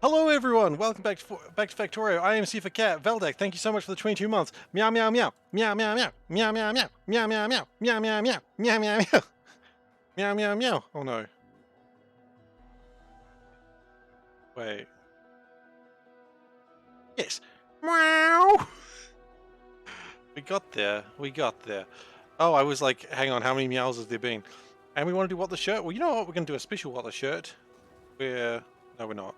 Hello everyone, welcome back to Factorio. I am SeiferKatt. Veldek, thank you so much for the 22 months. Meow meow meow. Meow meow meow. Meow meow meow. Meow meow meow. Meow meow meow. Meow meow meow. Meow meow meow. Oh no. Wait. Yes. Meow. We got there. We got there. Oh, I was like, hang on, how many meows has there been? And we want to do what the shirt? Well, you know what? We're going to do a special what the shirt. Where... No, we're not.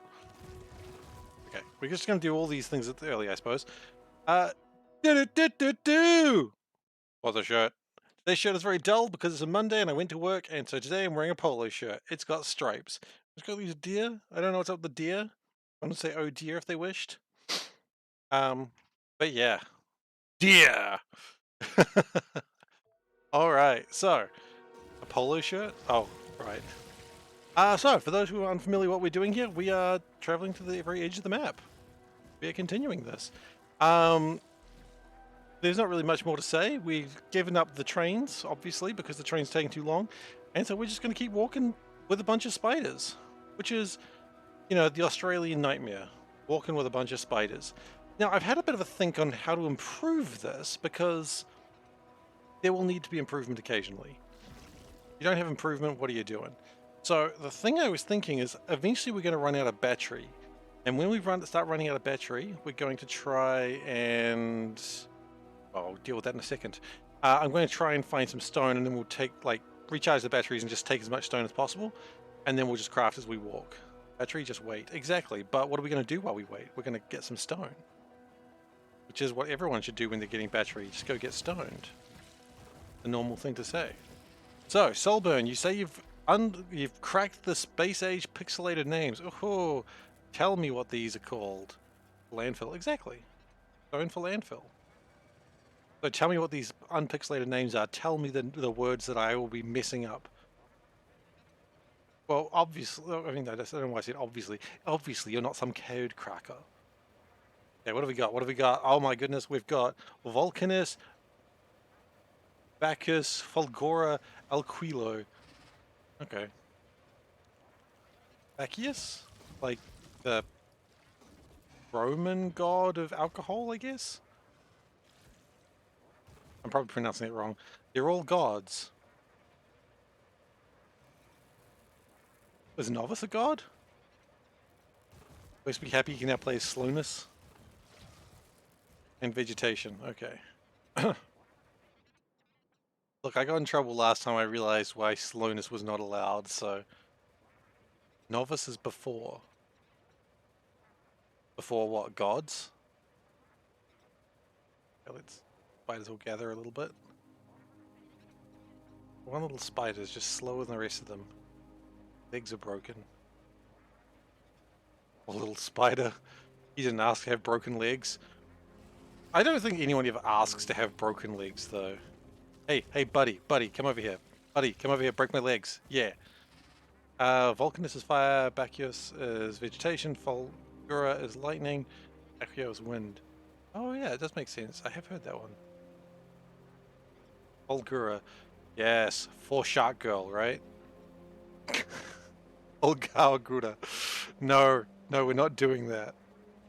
Okay. We're just going to do all these things early, I suppose. Do what the shirt. Today's shirt is very dull because it's a Monday and I went to work, and so today I'm wearing a polo shirt. It's got stripes. It's got these deer. I don't know what's up with the deer. I want to say oh dear if they wished. But yeah. Deer! Alright, so a polo shirt? Oh, right. So for those who are unfamiliar what we're doing here, we are traveling to the very edge of the map. We are continuing this. There's not really much more to say. We've given up the trains, obviously, because the train's taking too long. And so we're just going to keep walking with a bunch of spiders, which is, you know, the Australian nightmare, walking with a bunch of spiders. Now, I've had a bit of a think on how to improve this, because there will need to be improvement occasionally. You don't have improvement, what are you doing? So the thing I was thinking is eventually we're going to run out of battery. And when we start running out of battery, we're going to try and... I'll deal with that in a second. I'm going to try and find some stone, and then we'll recharge the batteries and just take as much stone as possible, and then we'll just craft as we walk. Battery, just wait. Exactly, but what are we going to do while we wait? We're going to get some stone. Which is what everyone should do when they're getting battery. Just go get stoned. The normal thing to say. So, Soulburn, you say you've cracked the space age pixelated names. Oh, tell me what these are called. Landfill, exactly. Stone for landfill. So tell me what these unpixelated names are. Tell me the words that I will be messing up. Well, obviously, I mean, I don't know why I said obviously. Obviously, you're not some code cracker. Okay, what have we got? What have we got? Oh my goodness, we've got Vulcanus, Bacchus, Fulgora, Alquilo. Okay. Bacchus? Like the Roman god of alcohol, I guess? I'm probably pronouncing it wrong. They're all gods. Is Novice a god? Supposed to be happy you can now play as slowness and vegetation. Okay. Look, I got in trouble last time I realized why slowness was not allowed, so... Novice is before. Before what? Gods? Okay, let's... Spiders will gather a little bit. One little spider is just slower than the rest of them. Legs are broken. A little spider. He didn't ask to have broken legs. I don't think anyone ever asks to have broken legs, though. Hey, buddy, come over here. Buddy, come over here, break my legs. Yeah. Vulcanus is fire, Bacchus is vegetation, Fulgura is lightning, Accio is wind. Oh yeah, it does make sense. I have heard that one. Fulgura. Yes, for Shark Girl, right? Fulgura. No, we're not doing that.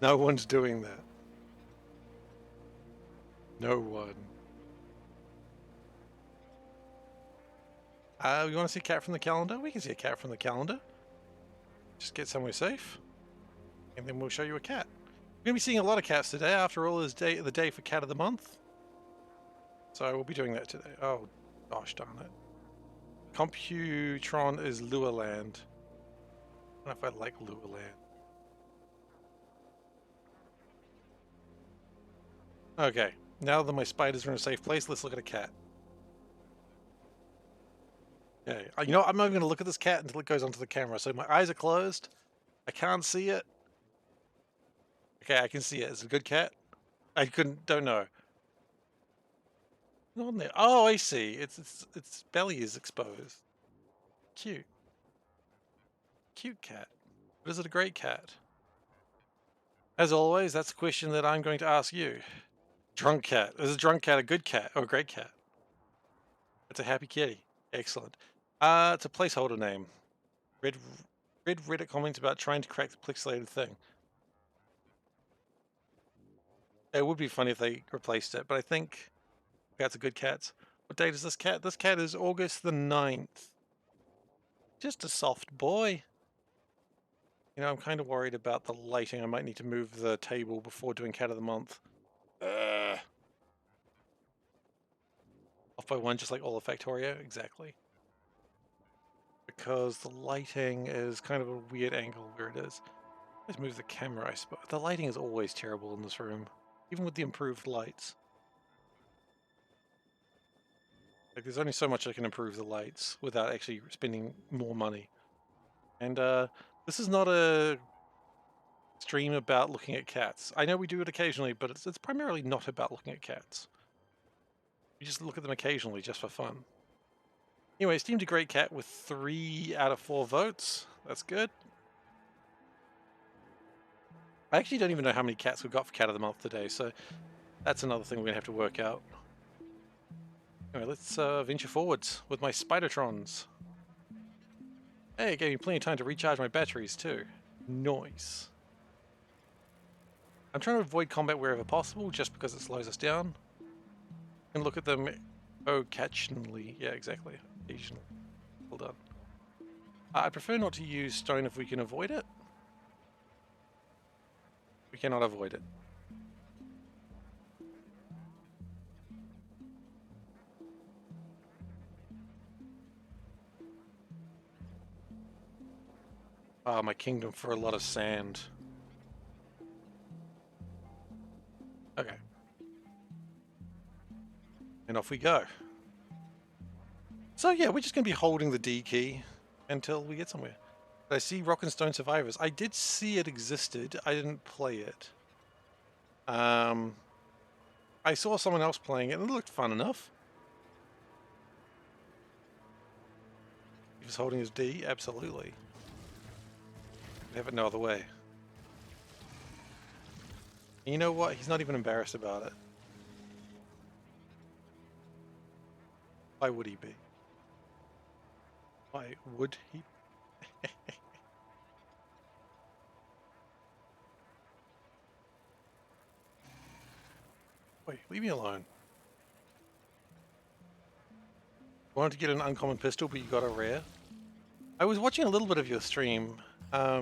No one's doing that. No one. We want to see a cat from the calendar? We can see a cat from the calendar. Just get somewhere safe. And then we'll show you a cat. We're going to be seeing a lot of cats today. After all, is the day for Cat of the Month. So we'll be doing that today. Oh, gosh darn it. Computron is Lureland. I don't know if I like Lureland. Okay, now that my spiders are in a safe place, let's look at a cat. Okay, you know, I'm not even going to look at this cat until it goes onto the camera. So my eyes are closed. I can't see it. Okay, I can see it. It's a good cat. Don't know. Not on there. Oh, I see. Its belly is exposed. Cute. Cute cat. But is it a great cat? As always, that's a question that I'm going to ask you. Drunk cat. Is a drunk cat a good cat or a great cat? It's a happy kitty. Excellent. It's a placeholder name. Red. Read Reddit comments about trying to crack the pixelated thing. It would be funny if they replaced it, but I think cats are good cats. What date is this cat? This cat is August the 9th. Just a soft boy. You know, I'm kind of worried about the lighting. I might need to move the table before doing cat of the month. Off by one, just like all of Factorio. Exactly. Because the lighting is kind of a weird angle where it is. Let's move the camera, I suppose. The lighting is always terrible in this room, even with the improved lights. Like, there's only so much I can improve the lights without actually spending more money. And this is not a stream about looking at cats. I know we do it occasionally, but it's primarily not about looking at cats. We just look at them occasionally just for fun. Anyway, Steam a great cat with 3 out of 4 votes. That's good. I actually don't even know how many cats we've got for Cat of the Month today, so that's another thing we're going to have to work out. Anyway, let's venture forwards with my Spidertrons. Hey, it gave me plenty of time to recharge my batteries too. Nice. I'm trying to avoid combat wherever possible, just because it slows us down. And look at them occasionally. Yeah, exactly. Occasionally. Well done. I prefer not to use stone if we can avoid it. We cannot avoid it. Ah, my kingdom for a lot of sand. Okay. And off we go. So yeah, we're just going to be holding the D key until we get somewhere. But I see Rock and Stone Survivors. I did see it existed. I didn't play it. I saw someone else playing it and it looked fun enough. He was holding his D? Absolutely. We have it no other way. And you know what? He's not even embarrassed about it. Why would he be? Why would he? Wait, leave me alone. Wanted to get an uncommon pistol, but you got a rare. I was watching a little bit of your stream. I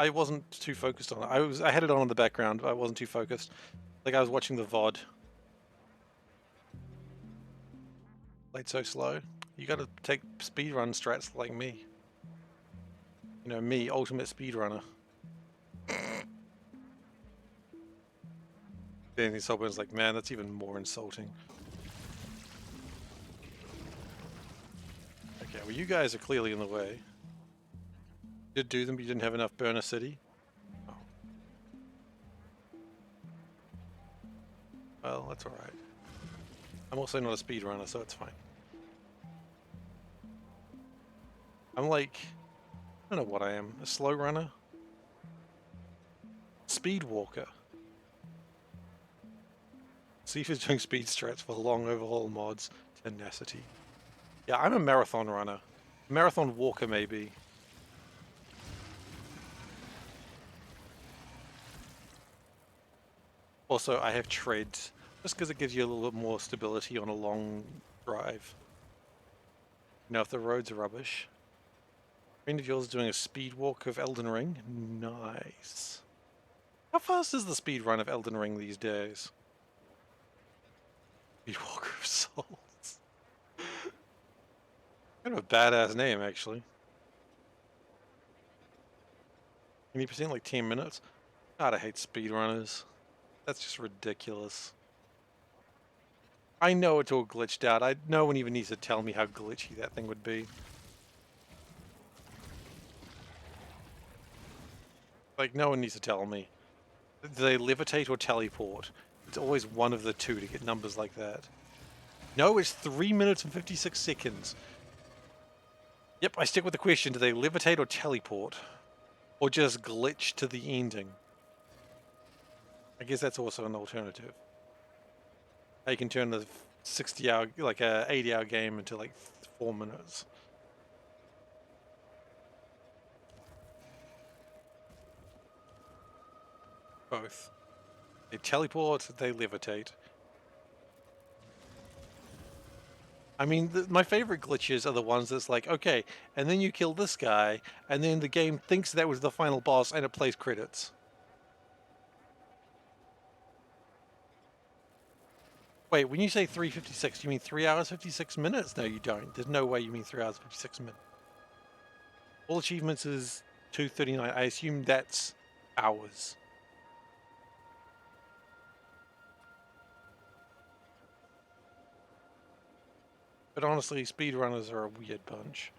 wasn't too focused on it. I had it on in the background, but I wasn't too focused. Like I was watching the VOD. Played so slow. You gotta take speedrun strats like me. You know, me, ultimate speedrunner. Then the Sober's like, man, that's even more insulting. Okay, well you guys are clearly in the way. You did do them, but you didn't have enough Burner City. Oh. Well, that's alright. I'm also not a speedrunner, so it's fine. I'm like, I don't know what I am. A slow runner? Speed walker. See if he's doing speed strats for long overhaul mods. Tenacity. Yeah, I'm a marathon runner. Marathon walker, maybe. Also, I have treads, just because it gives you a little bit more stability on a long drive. You know, if the roads are rubbish. Friend of yours is doing a speed walk of Elden Ring. Nice. How fast is the speed run of Elden Ring these days? Speed Walker of Souls. Kind of a badass name, actually. 20% like 10 minutes. God, I hate speedrunners. That's just ridiculous. I know it's all glitched out. No one even needs to tell me how glitchy that thing would be. Like, no one needs to tell me. Do they levitate or teleport? It's always one of the two to get numbers like that. No, it's 3 minutes and 56 seconds. Yep, I stick with the question. Do they levitate or teleport? Or just glitch to the ending? I guess that's also an alternative. You can turn the 60-hour, like a 80-hour game into like 4 minutes. Both. They teleport, they levitate. I mean, my favorite glitches are the ones that's like, okay, and then you kill this guy, and then the game thinks that was the final boss, and it plays credits. Wait, when you say 3:56, you mean 3 hours 56 minutes? No, you don't. There's no way you mean 3 hours 56 minutes. All achievements is 2:39. I assume that's hours. But honestly, speedrunners are a weird bunch.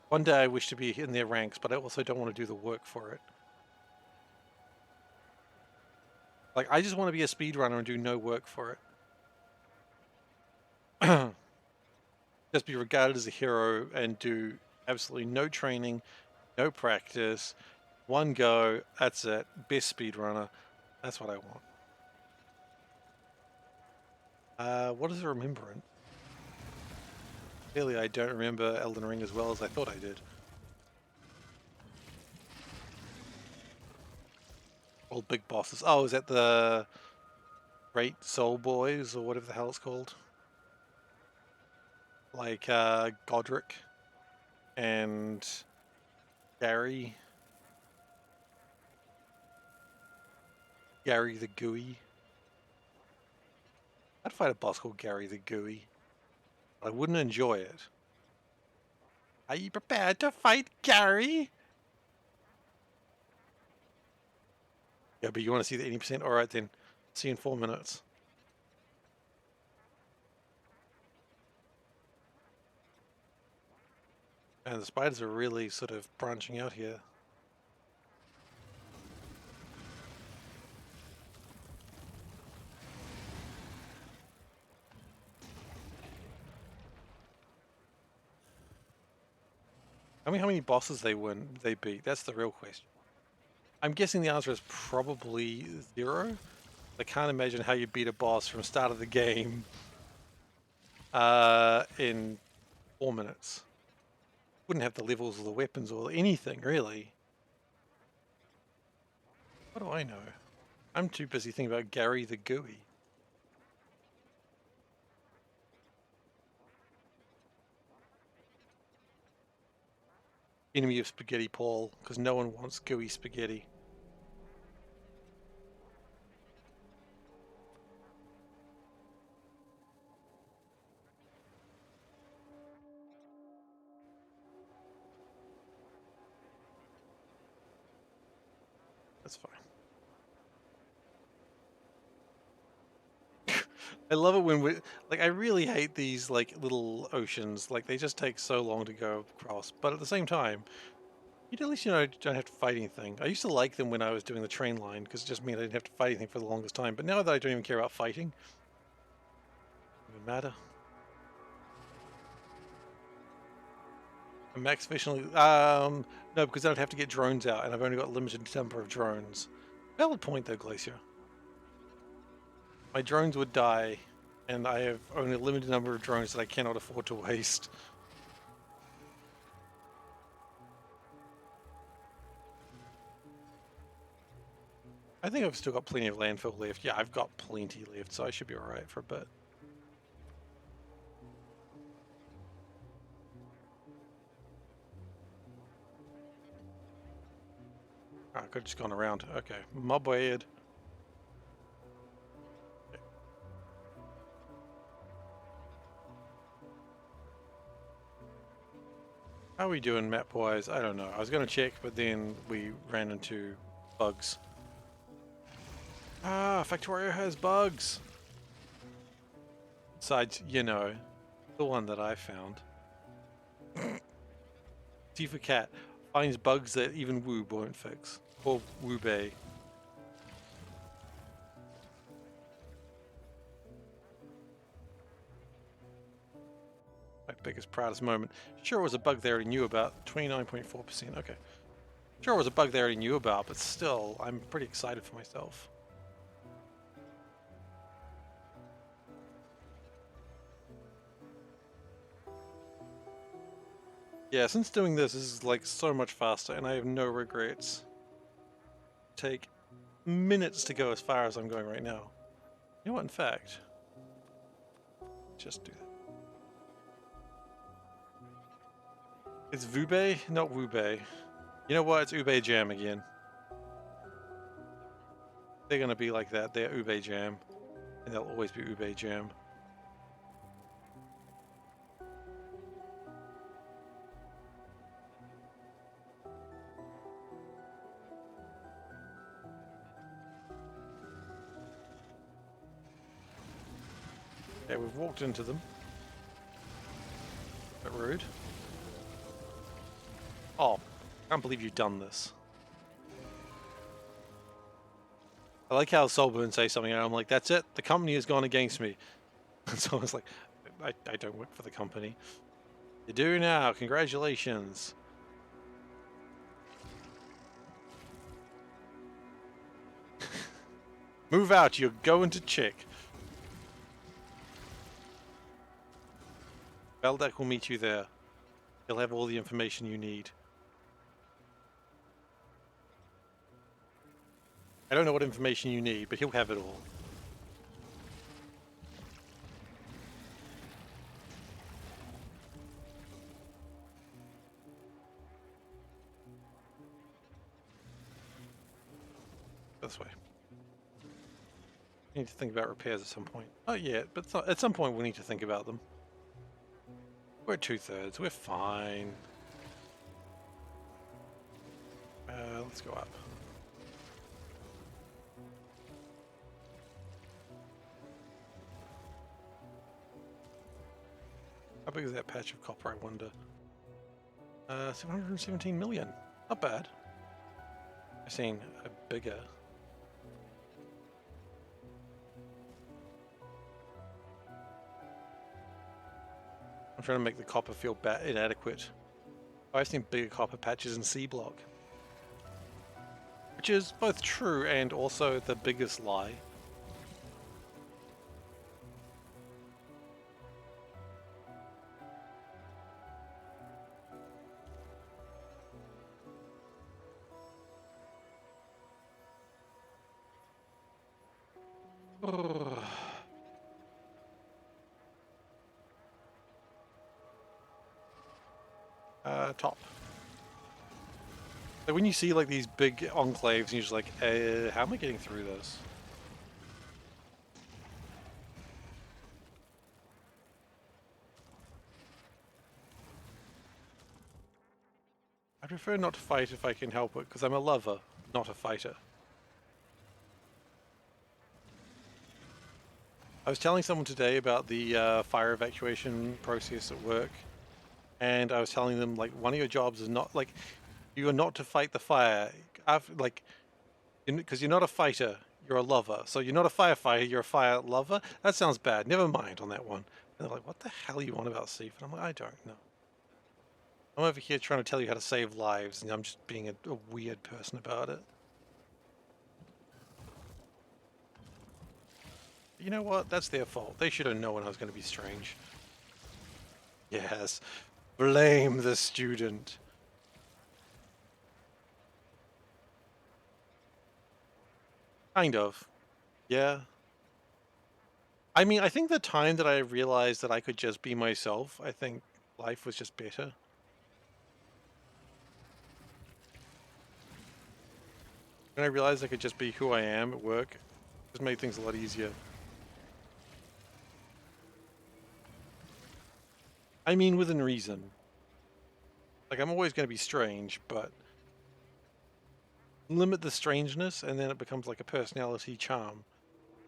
One day I wish to be in their ranks, but I also don't want to do the work for it. Like, I just want to be a speedrunner and do no work for it. Just be regarded as a hero and do absolutely no training, no practice, one go, that's it. Best speedrunner. That's what I want. What is a remembrance? Clearly I don't remember Elden Ring as well as I thought I did. All big bosses. Oh, is that the Great Soul Boys or whatever the hell it's called? Like Godric and Gary. Gary the Gooey. I'd fight a boss called Gary the Gooey. I wouldn't enjoy it. Are you prepared to fight Gary? Yeah, but you want to see the 80%? Alright then. See you in 4 minutes. And the spiders are really sort of branching out here. I mean, how many bosses they beat? That's the real question. I'm guessing the answer is probably 0. I can't imagine how you beat a boss from start of the game in 4 minutes. Wouldn't have the levels or the weapons or anything, really. What do I know? I'm too busy thinking about Gary the Gooey. Enemy of Spaghetti Paul, because no one wants gooey spaghetti. That's fine. I love it when I really hate these like little oceans. Like they just take so long to go across. But at the same time, at least don't have to fight anything. I used to like them when I was doing the train line because it just meant I didn't have to fight anything for the longest time. But now that I don't even care about fighting, it doesn't matter. And max efficiently, no, because I'd have to get drones out, and I've only got a limited number of drones. Valid point though, Glacier. My drones would die, and I have only a limited number of drones that I cannot afford to waste. I think I've still got plenty of landfill left. Yeah, I've got plenty left, so I should be alright for a bit. I could have just gone around. Okay, mob weird. Okay. How are we doing map-wise? I don't know. I was going to check, but then we ran into bugs. Ah, Factorio has bugs! Besides, the one that I found. SeiferKatt finds bugs that even Woo won't fix. Or Woo Bay. My biggest, proudest moment. Sure, it was a bug they already knew about. 29.4%. Okay. Sure, it was a bug they already knew about, but still, I'm pretty excited for myself. Yeah, since doing this is like so much faster, and I have no regrets. Take minutes to go as far as I'm going right now. You know what, in fact, just do that. It's Vube, not Wube. You know what, it's Ube Jam again. They're gonna be like that, they're Ube Jam. And they'll always be Ube Jam. Okay, we've walked into them. Bit rude. Oh, I can't believe you've done this. I like how Solburn say something and I'm like, that's it, the company has gone against me. And so I was like, I don't work for the company. You do now, congratulations. Move out, you're going to chick. Beldak will meet you there. He'll have all the information you need. I don't know what information you need, but he'll have it all. This way. We need to think about repairs at some point. Not yet, but at some point we'll need to think about them. We're at 2/3, we're fine. Let's go up. How big is that patch of copper, I wonder? 717 million. Not bad. I've seen a bigger. I'm trying to make the copper feel inadequate. I've seen bigger copper patches in C block. Which is both true and also the biggest lie. Top. So when you see like these big enclaves and you're just like, how am I getting through this? I prefer not to fight if I can help it, because I'm a lover, not a fighter. I was telling someone today about the fire evacuation process at work, and I was telling them, like, one of your jobs is not, like, you are not to fight the fire, because you're not a fighter, you're a lover. So you're not a firefighter, you're a fire lover? That sounds bad. Never mind on that one. And they're like, what the hell are you on about, Steve? And I'm like, I don't know. I'm over here trying to tell you how to save lives, and I'm just being a weird person about it. You know what? That's their fault. They should have known I was going to be strange. Yes. Blame the student. Kind of. Yeah. I mean, I think the time that I realized that I could just be myself, I think life was just better. When I realized I could just be who I am at work, it just made things a lot easier. I mean, within reason. Like, I'm always going to be strange, but limit the strangeness, and then it becomes like a personality charm,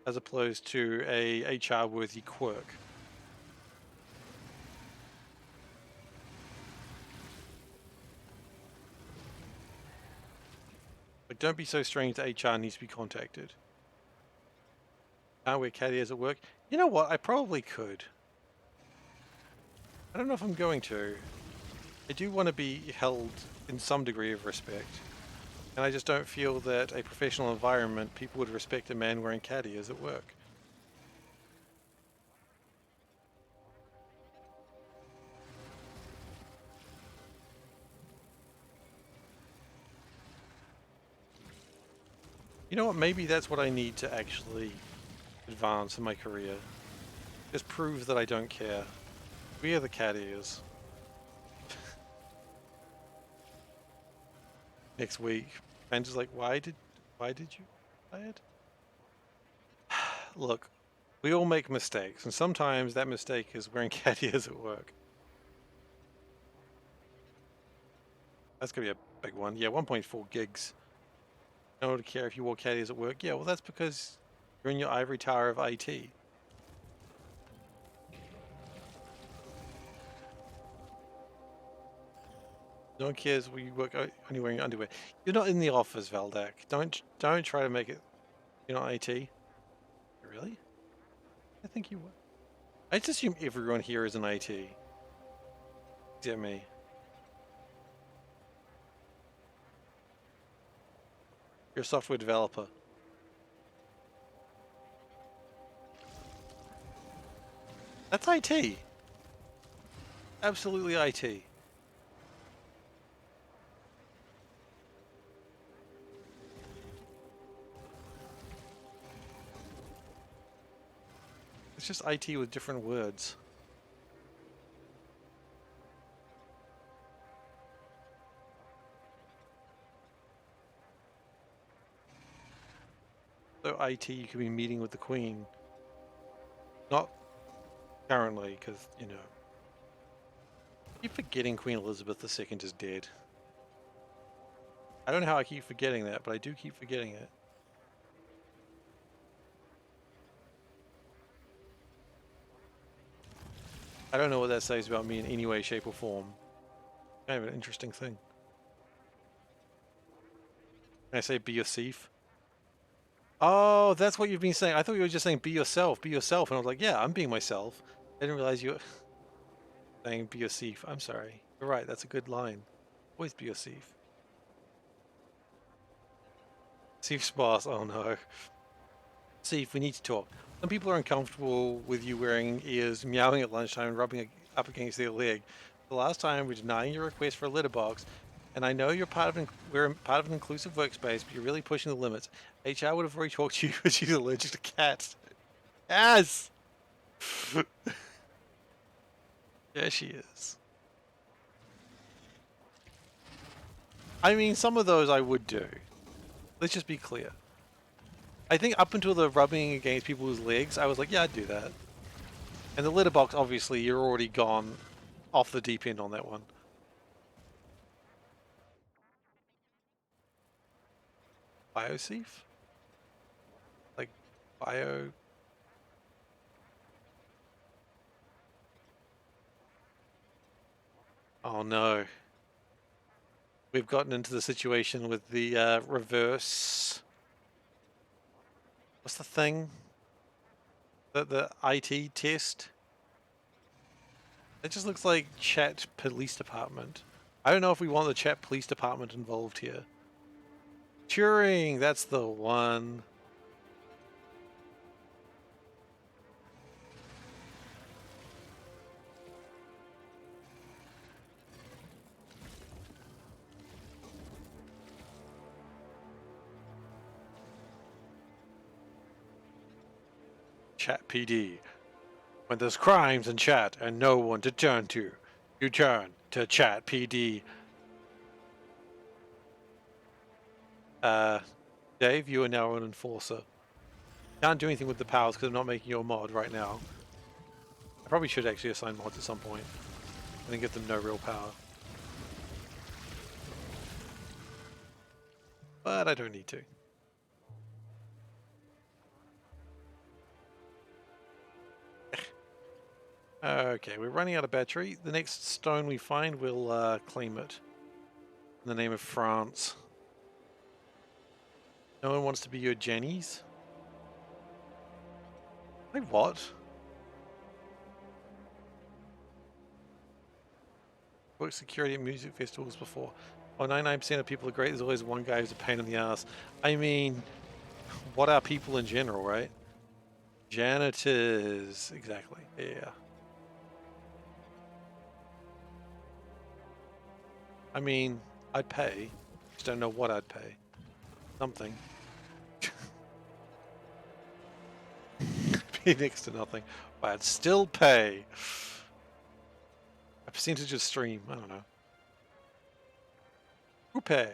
as opposed to a HR-worthy quirk. Like, don't be so strange that HR needs to be contacted. Can't wear cat ears at work? You know what? I probably could. I don't know if I'm going to. I do want to be held in some degree of respect. And I just don't feel that a professional environment, people would respect a man wearing cat ears at work. You know what? Maybe that's what I need to actually advance in my career. Just prove that I don't care. We are the cat ears. Next week. And just like, why did you buy it? Look, we all make mistakes, and sometimes that mistake is wearing cat ears at work. That's gonna be a big one. Yeah, 1.4 gigs. No one would care if you wore cat ears at work. Yeah, well, that's because you're in your ivory tower of IT. No one cares when you work only wearing underwear. You're not in the office, Valdak. Don't try to make it. You're not IT. Really? I think you were. I just assume everyone here is in IT. Except me. You're a software developer. That's IT. Absolutely IT. It's just IT with different words. So IT, you could be meeting with the Queen. Not currently, because, you know. I keep forgetting Queen Elizabeth II is dead. I don't know how I keep forgetting that, but I do keep forgetting it. I don't know what that says about me in any way, shape, or form. Kind of an interesting thing. Can I say be a thief? Oh, that's what you've been saying. I thought you were just saying be yourself, be yourself. And I was like, yeah, I'm being myself. I didn't realize you were saying be a thief. I'm sorry. You're right, that's a good line. Always be a thief. Thief's boss, oh no. Thief, we need to talk. Some people are uncomfortable with you wearing ears, meowing at lunchtime, and rubbing up against their leg. The last time we're denying your request for a litter box, and I know we're part of an inclusive workspace, but you're really pushing the limits. HR would have already talked to you because she's allergic to cats. Yes! Yeah, she is. I mean, some of those I would do. Let's just be clear. I think up until the rubbing against people's legs, I was like, yeah, I'd do that. And the litter box, obviously, you're already gone off the deep end on that one. Biosef? Like, bio... Oh no. We've gotten into the situation with the reverse... What's the thing? The IT test? It just looks like chat police department. I don't know if we want the chat police department involved here. Turing, that's the one. Chat PD. When there's crimes in chat and no one to turn to, you turn to chat PD. Dave, you are now an enforcer. Can't do anything with the powers because I'm not making your mod right now. I probably should actually assign mods at some point and then give them no real power. But I don't need to. Okay, we're running out of battery. The next stone we find, we'll claim it. In the name of France. No one wants to be your Jennies? Like what? Worked security at music festivals before. Oh, 99% of people are great. There's always one guy who's a pain in the ass. I mean, what are people in general, right? Janitors. Exactly. Yeah. I mean, I'd pay. Just don't know what I'd pay. Something. Pay next to nothing, but still pay. A percentage of stream, I don't know. Who pay?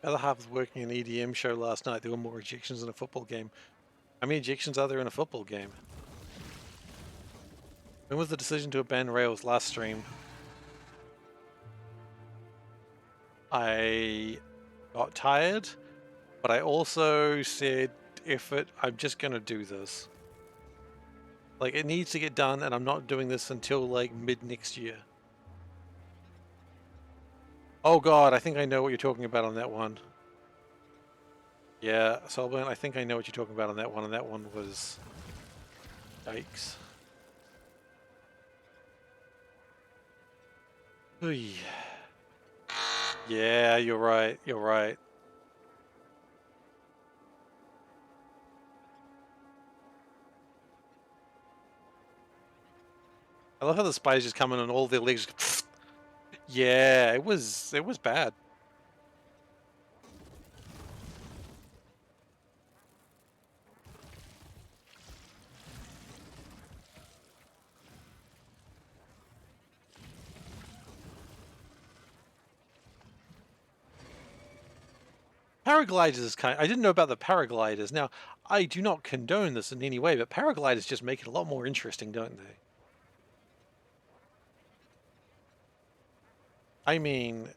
The other half was working an EDM show last night. There were more ejections in a football game. How many ejections are there in a football game? When was the decision to abandon Rails? Last stream. I got tired, but I also said, F it, I'm just gonna do this. Like, it needs to get done, and I'm not doing this until, like, mid next year. Oh god, I think I know what you're talking about on that one. Yeah, Solban, I think I know what you're talking about on that one, and that one was... Yikes. Oy. Yeah, you're right, you're right. I love how the spiders just come in and all their legs just... Yeah, it was bad. Paragliders is I didn't know about the paragliders. Now, I do not condone this in any way, but paragliders just make it a lot more interesting, don't they? I mean,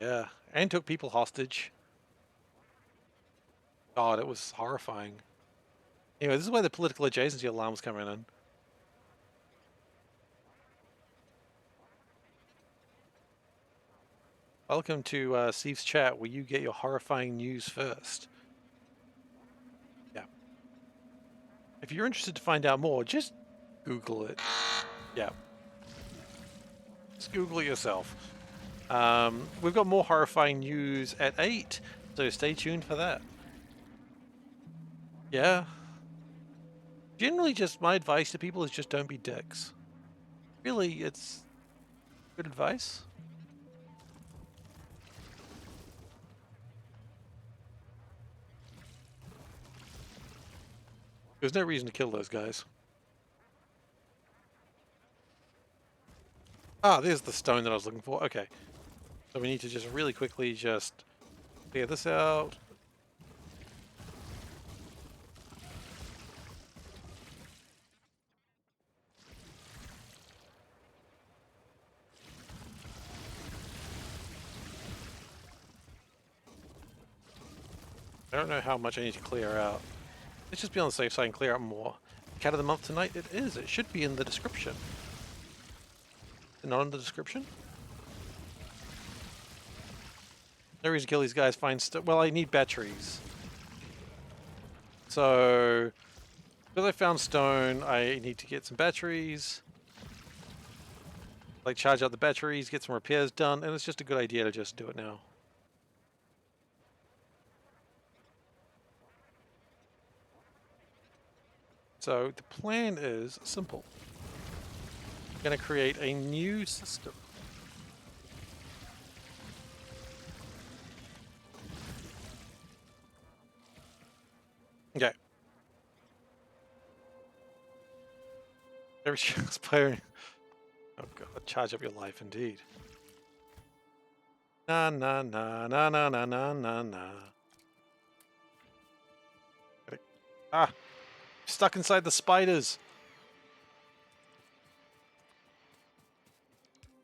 yeah, and took people hostage. God, it was horrifying. Anyway, this is why the political adjacency alarm's coming in. Welcome to Steve's chat, where you get your horrifying news first. Yeah. If you're interested to find out more, just Google it. Yeah. Just Google it yourself. We've got more horrifying news at 8, so stay tuned for that. Yeah. Generally, just my advice to people is just don't be dicks. Really, it's good advice. There's no reason to kill those guys. Ah, there's the stone that I was looking for. Okay. So we need to just really quickly just clear this out. I don't know how much I need to clear out. Let's just be on the safe side and clear out more. Cat of the month tonight? It is. It should be in the description. Is it not in the description? No reason to kill these guys. Find well, I need batteries. So, because I found stone, I need to get some batteries. Like, charge out the batteries, get some repairs done, and it's just a good idea to just do it now. So the plan is simple. I'm going to create a new system. Okay. Every chance player. Oh god, charge up your life indeed. Na na na na na na na na na. Ah! Stuck inside the spiders!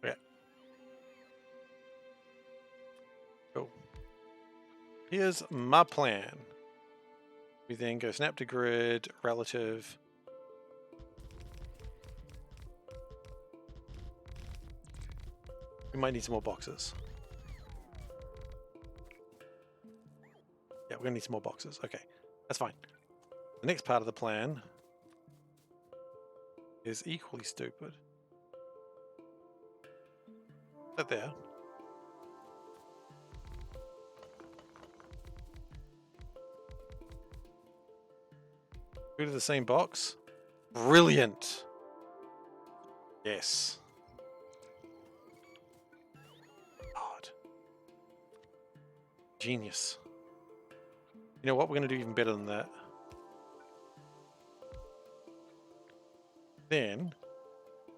Okay. Cool. Here's my plan. We then go snap to grid, relative. We might need some more boxes. Yeah, we're gonna need some more boxes. Okay, that's fine. The next part of the plan is equally stupid. That there. Go to the same box. Brilliant. Yes. God. Genius. You know what? We're going to do even better than that. Then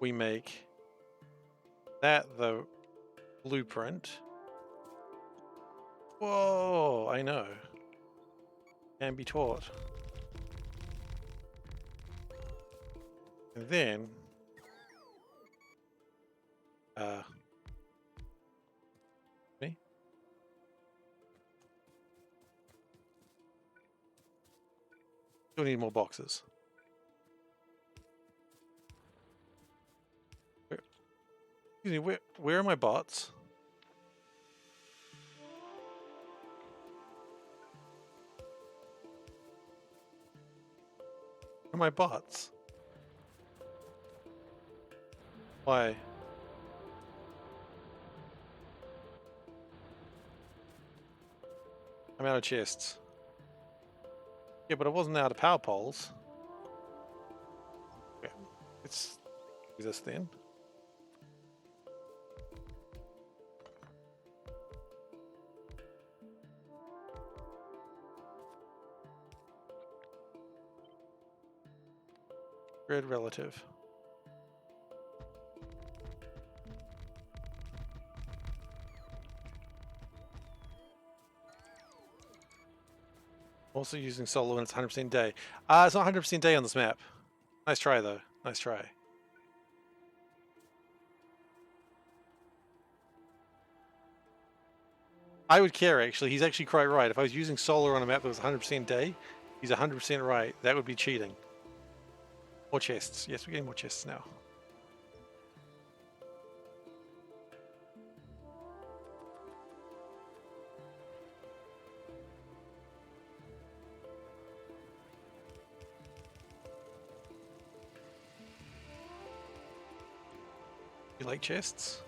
we make that the blueprint. Whoa, I know. Can be taught. And then me? Still need more boxes. Excuse me, where are my bots? Where are my bots? Why? I'm out of chests. Yeah, but I wasn't out of power poles. Okay, let's do this then. Grid relative. Also using solar when it's 100% day. It's not 100% day on this map. Nice try though. Nice try. I would care actually. He's actually quite right. If I was using solar on a map that was 100% day, he's 100% right. That would be cheating. More chests. Yes, we're getting more chests now. You like chests?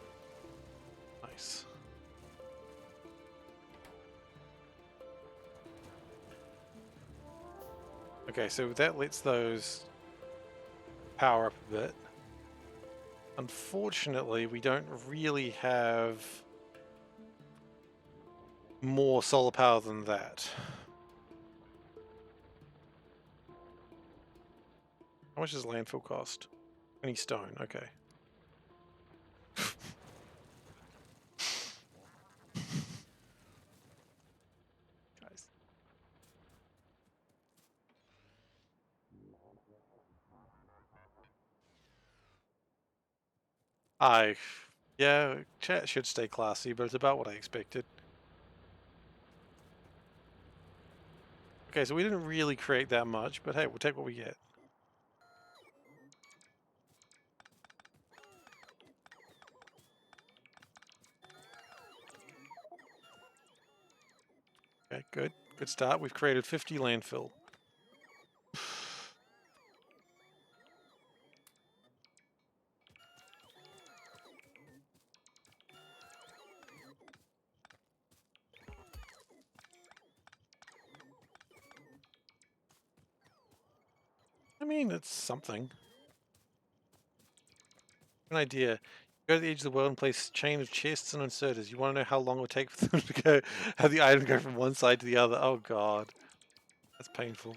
Nice. Okay, so that lets those power up a bit. Unfortunately, we don't really have more solar power than that. How much does landfill cost? 20 stone, okay. Guys. Yeah, chat should stay classy, but it's about what I expected. Okay, so we didn't really create that much, but hey, we'll take what we get. Okay, good. Good start. We've created 50 landfill. I mean, it's something. An idea. Go to the edge of the world and place a chain of chests and inserters. You want to know how long it would take for them to go, have the item go from one side to the other. Oh god. That's painful.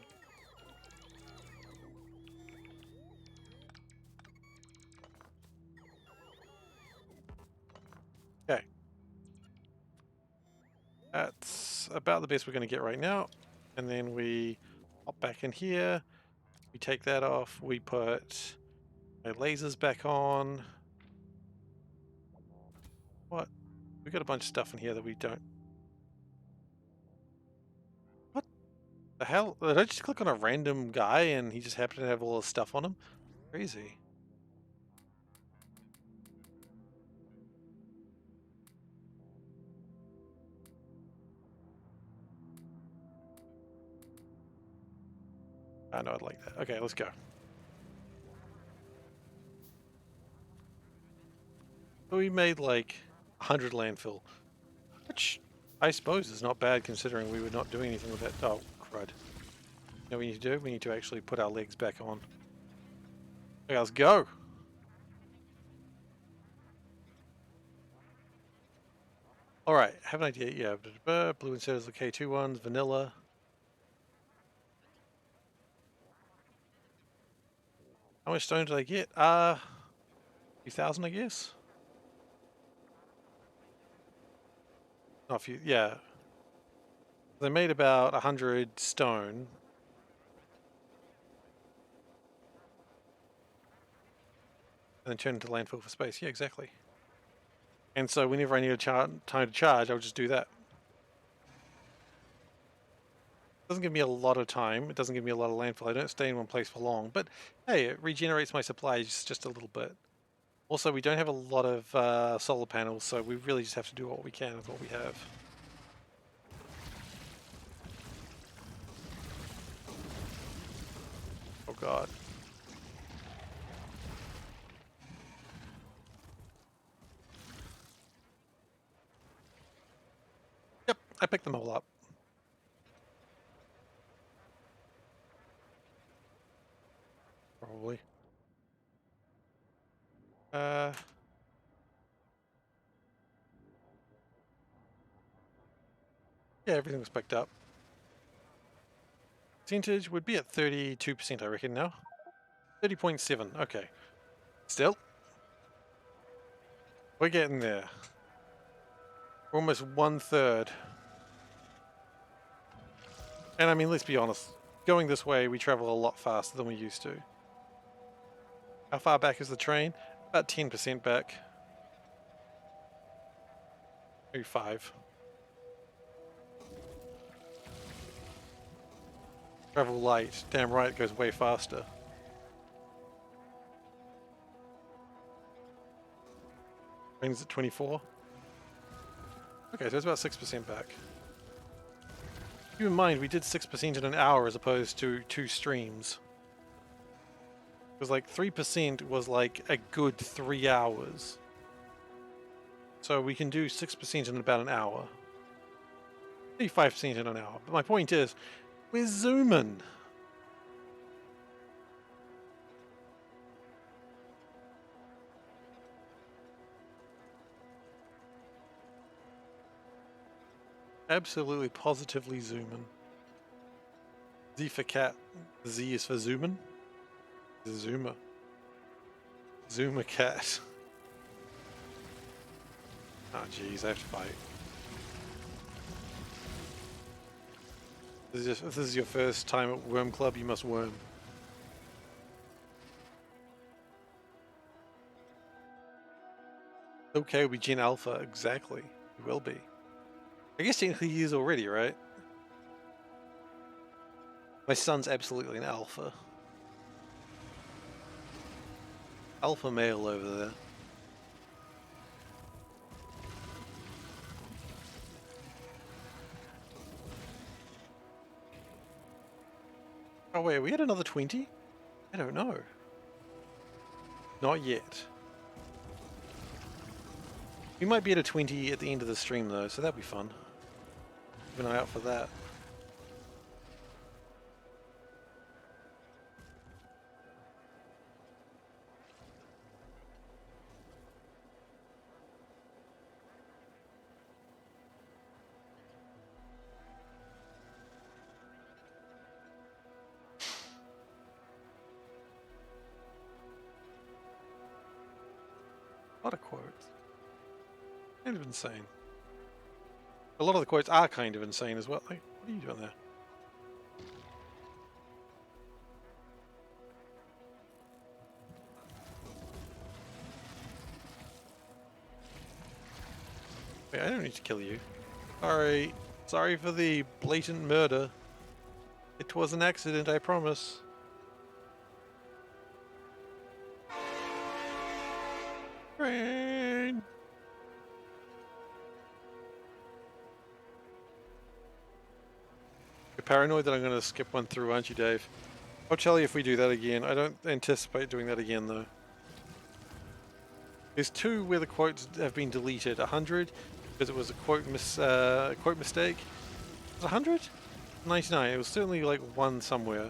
Okay. That's about the best we're going to get right now. And then we hop back in here. We take that off. We put our lasers back on. What? We got a bunch of stuff in here that we don't. What the hell? Did I just click on a random guy and he just happened to have all this stuff on him? Crazy. I know I'd like that. Okay, let's go. So we made like 100 landfill, which I suppose is not bad considering we were not doing anything with that. Oh, crud. You know what we need to do? We need to actually put our legs back on. Okay, let's go. Alright, have an idea. Yeah, blue instead of the K2 ones, vanilla. How much stone did I get? A few thousand, I guess? Not a few, yeah. They made about 100 stone. And then turned into landfill for space. Yeah, exactly. And so whenever I need a time to charge, I'll just do that. Doesn't give me a lot of time. It doesn't give me a lot of landfill. I don't stay in one place for long. But hey, it regenerates my supplies just a little bit. Also, we don't have a lot of solar panels, so we really just have to do what we can with what we have. Oh god. Yep, I picked them all up. Probably. Yeah, everything was picked up. Percentage would be at 32%, I reckon now. 30.7, okay. Still. We're getting there. We're almost 1/3. And I mean, let's be honest. Going this way, we travel a lot faster than we used to. How far back is the train? About 10% back. Maybe 5. Travel light. Damn right, it goes way faster. Train's at 24. Okay, so it's about 6% back. Keep in mind, we did 6% in an hour as opposed to 2 streams. It was like 3% was like a good 3 hours. So we can do 6% in about an hour. Maybe 5% in an hour. But my point is, we're zooming. Absolutely, positively zooming. SeiferKatt. Z is for zooming. Zoomer. Zoomer cat. Oh jeez, I have to fight. If this is your first time at Worm Club, you must worm. Okay, we'll be Gen Alpha, exactly. He will be. I guess technically he is already, right? My son's absolutely an alpha. Alpha male over there. Oh wait, we had another 20? I don't know. Not yet. We might be at a 20 at the end of the stream though, so that'd be fun. Keep an eye out for that. A lot of quotes. Kind of insane. A lot of the quotes are kind of insane as well. Like, what are you doing there? Wait, I don't need to kill you. Sorry. Sorry for the blatant murder. It was an accident, I promise. Train! You're paranoid that I'm going to skip one through, aren't you, Dave? I'll tell you if we do that again. I don't anticipate doing that again, though. There's 2 where the quotes have been deleted. 100, because it was a quote mistake. Was it 100? 99. It was certainly like 1 somewhere.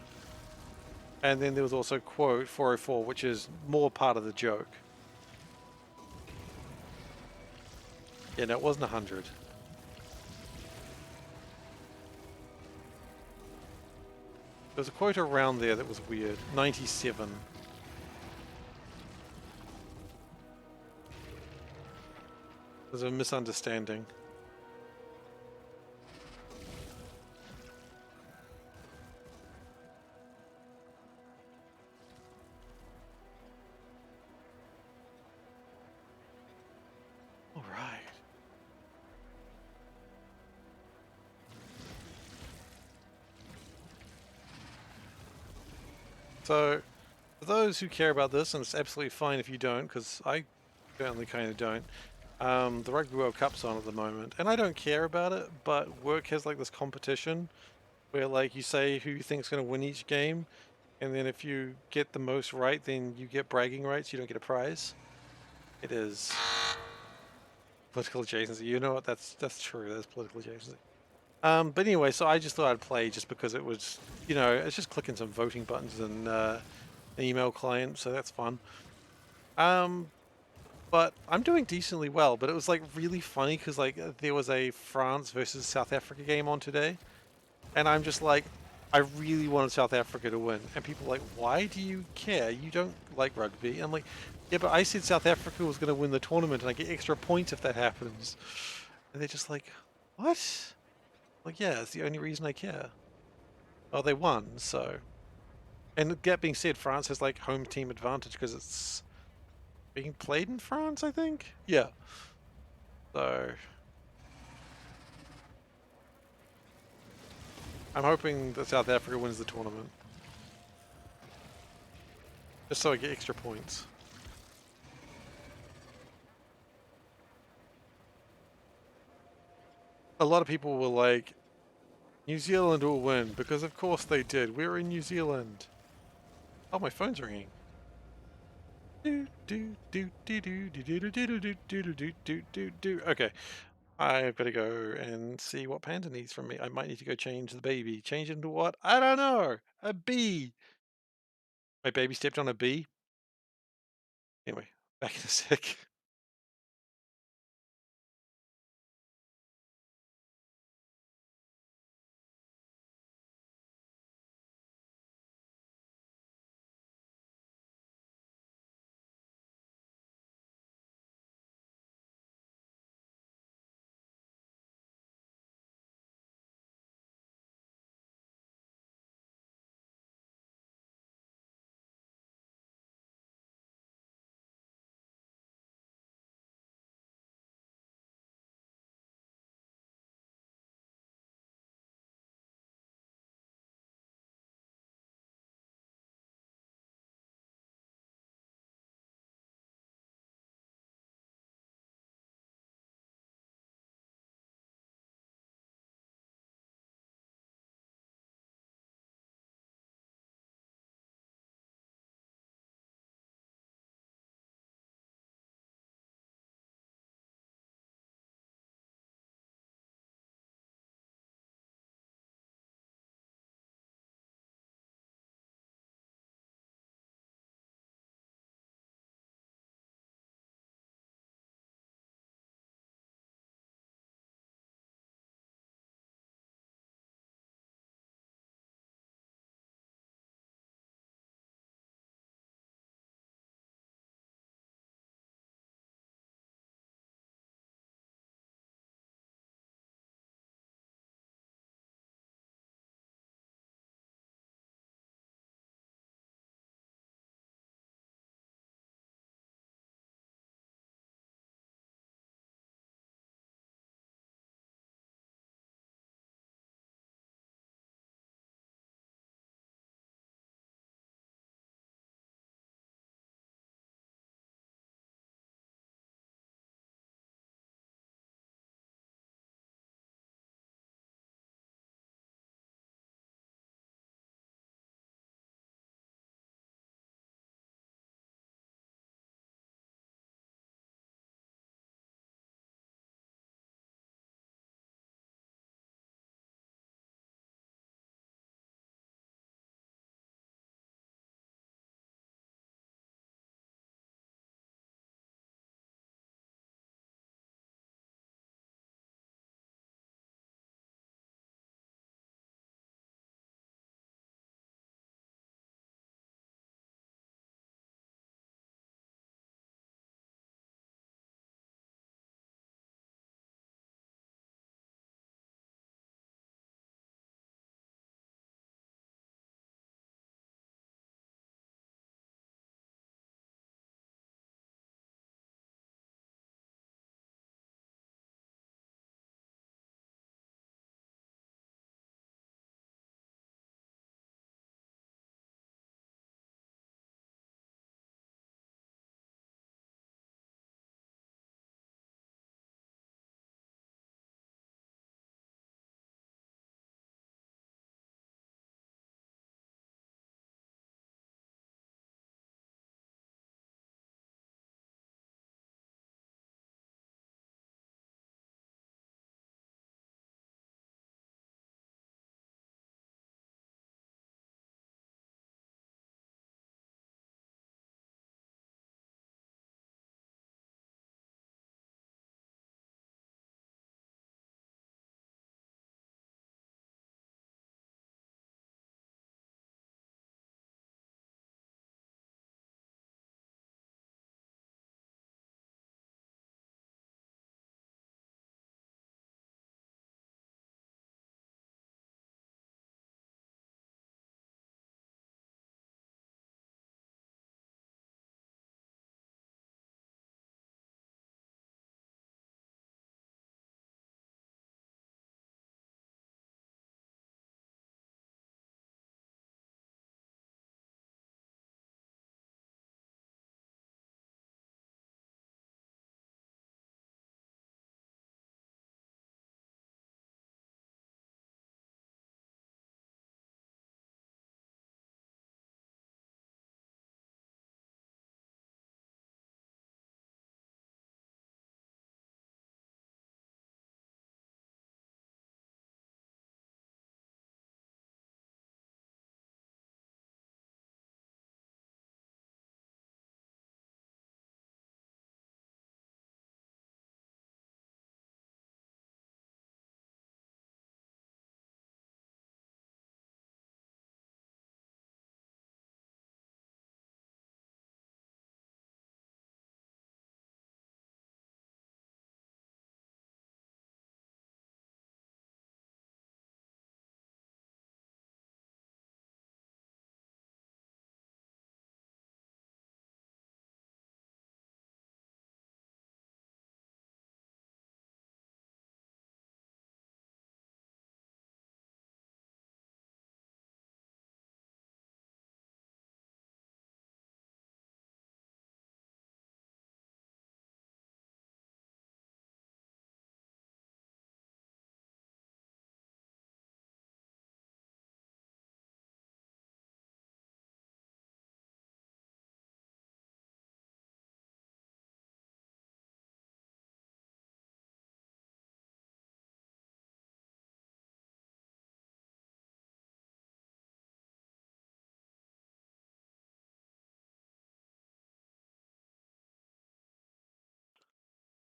And then there was also quote 404, which is more part of the joke. Yeah, no, it wasn't 100. There was a quote around there that was weird. 97. There's a misunderstanding. All right. So, for those who care about this, and it's absolutely fine if you don't, because I certainly kind of don't, the Rugby World Cup's on at the moment, and I don't care about it, but work has like this competition where like you say who you think's going to win each game, and then if you get the most right, then you get bragging rights, you don't get a prize. It is political adjacency. You know what? That's true. That's political adjacency. But anyway, so I just thought I'd play just because it was, it's just clicking some voting buttons and an email client, so that's fun. Um, but I'm doing decently well. But it was like really funny because like there was a France versus South Africa game on today, and I'm just like, I really wanted South Africa to win, and people are like, why do you care? You don't like rugby. I'm like, yeah, but I said South Africa was going to win the tournament, and I get extra points if that happens. And they're just like, what? Like, yeah, it's the only reason I care. Oh, they won, so. And that being said, France has like home team advantage because it's being played in France, I think. Yeah. So I'm hoping that South Africa wins the tournament, just so I get extra points. A lot of people were like, New Zealand will win because of course they did. We're in New Zealand. Oh, my phone's ringing. Okay, I've got to go and see what Panda needs from me. I might need to go change the baby. Change into what? I don't know. A bee. My baby stepped on a bee. Anyway, back in a sec.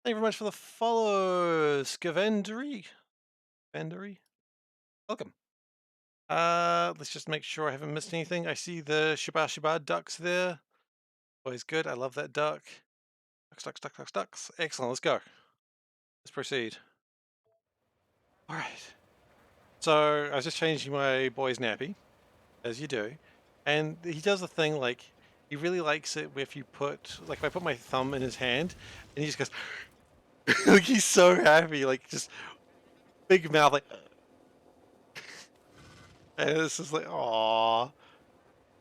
Thank you very much for the follow, Scavendry. Welcome. Let's just make sure I haven't missed anything. I see the Shiba ducks there. Always good. I love that duck. Ducks. Excellent. Let's go. Let's proceed. All right. So I was just changing my boy's nappy, as you do, and he does a thing like he really likes it if you put like if I put my thumb in his hand, and he just goes like he's so happy, like just big mouth, like, and this is like, aww.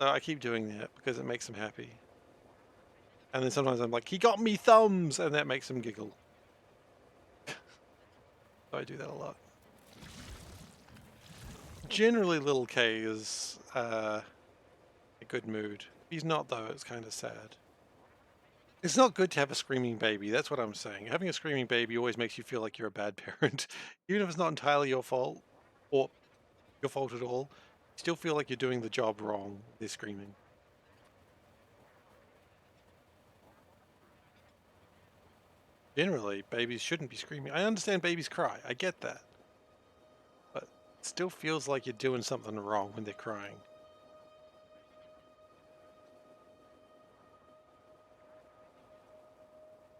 So I keep doing that because it makes him happy. And then sometimes I'm like, he got me thumbs, and that makes him giggle. So I do that a lot. Generally, little K is a good mood. If he's not, though, it's kind of sad. It's not good to have a screaming baby. That's what I'm saying. Having a screaming baby always makes you feel like you're a bad parent. Even if it's not entirely your fault, or your fault at all, you still feel like you're doing the job wrong. They're screaming. Generally, babies shouldn't be screaming. I understand babies cry. I get that. But it still feels like you're doing something wrong when they're crying.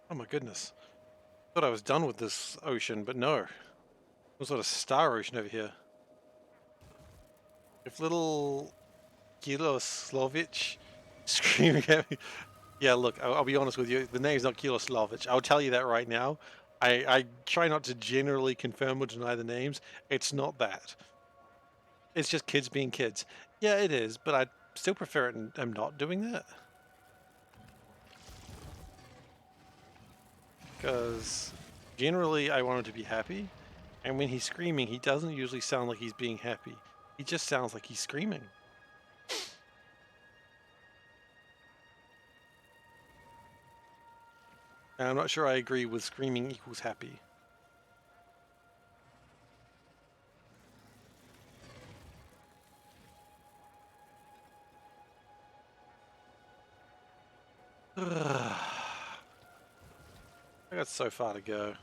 Oh my goodness. Thought I was done with this ocean, but no. Some sort of star ocean over here. If little Kiloslovich screaming at me. Yeah, look, I'll be honest with you. The name's not Kiloslovich. I'll tell you that right now. I try not to generally confirm or deny the names. It's not that. It's just kids being kids. Yeah, it is, but I still prefer it and I'm not doing that. Because generally I want him to be happy. And when he's screaming, he doesn't usually sound like he's being happy. He just sounds like he's screaming. And I'm not sure I agree with screaming equals happy. I got so far to go.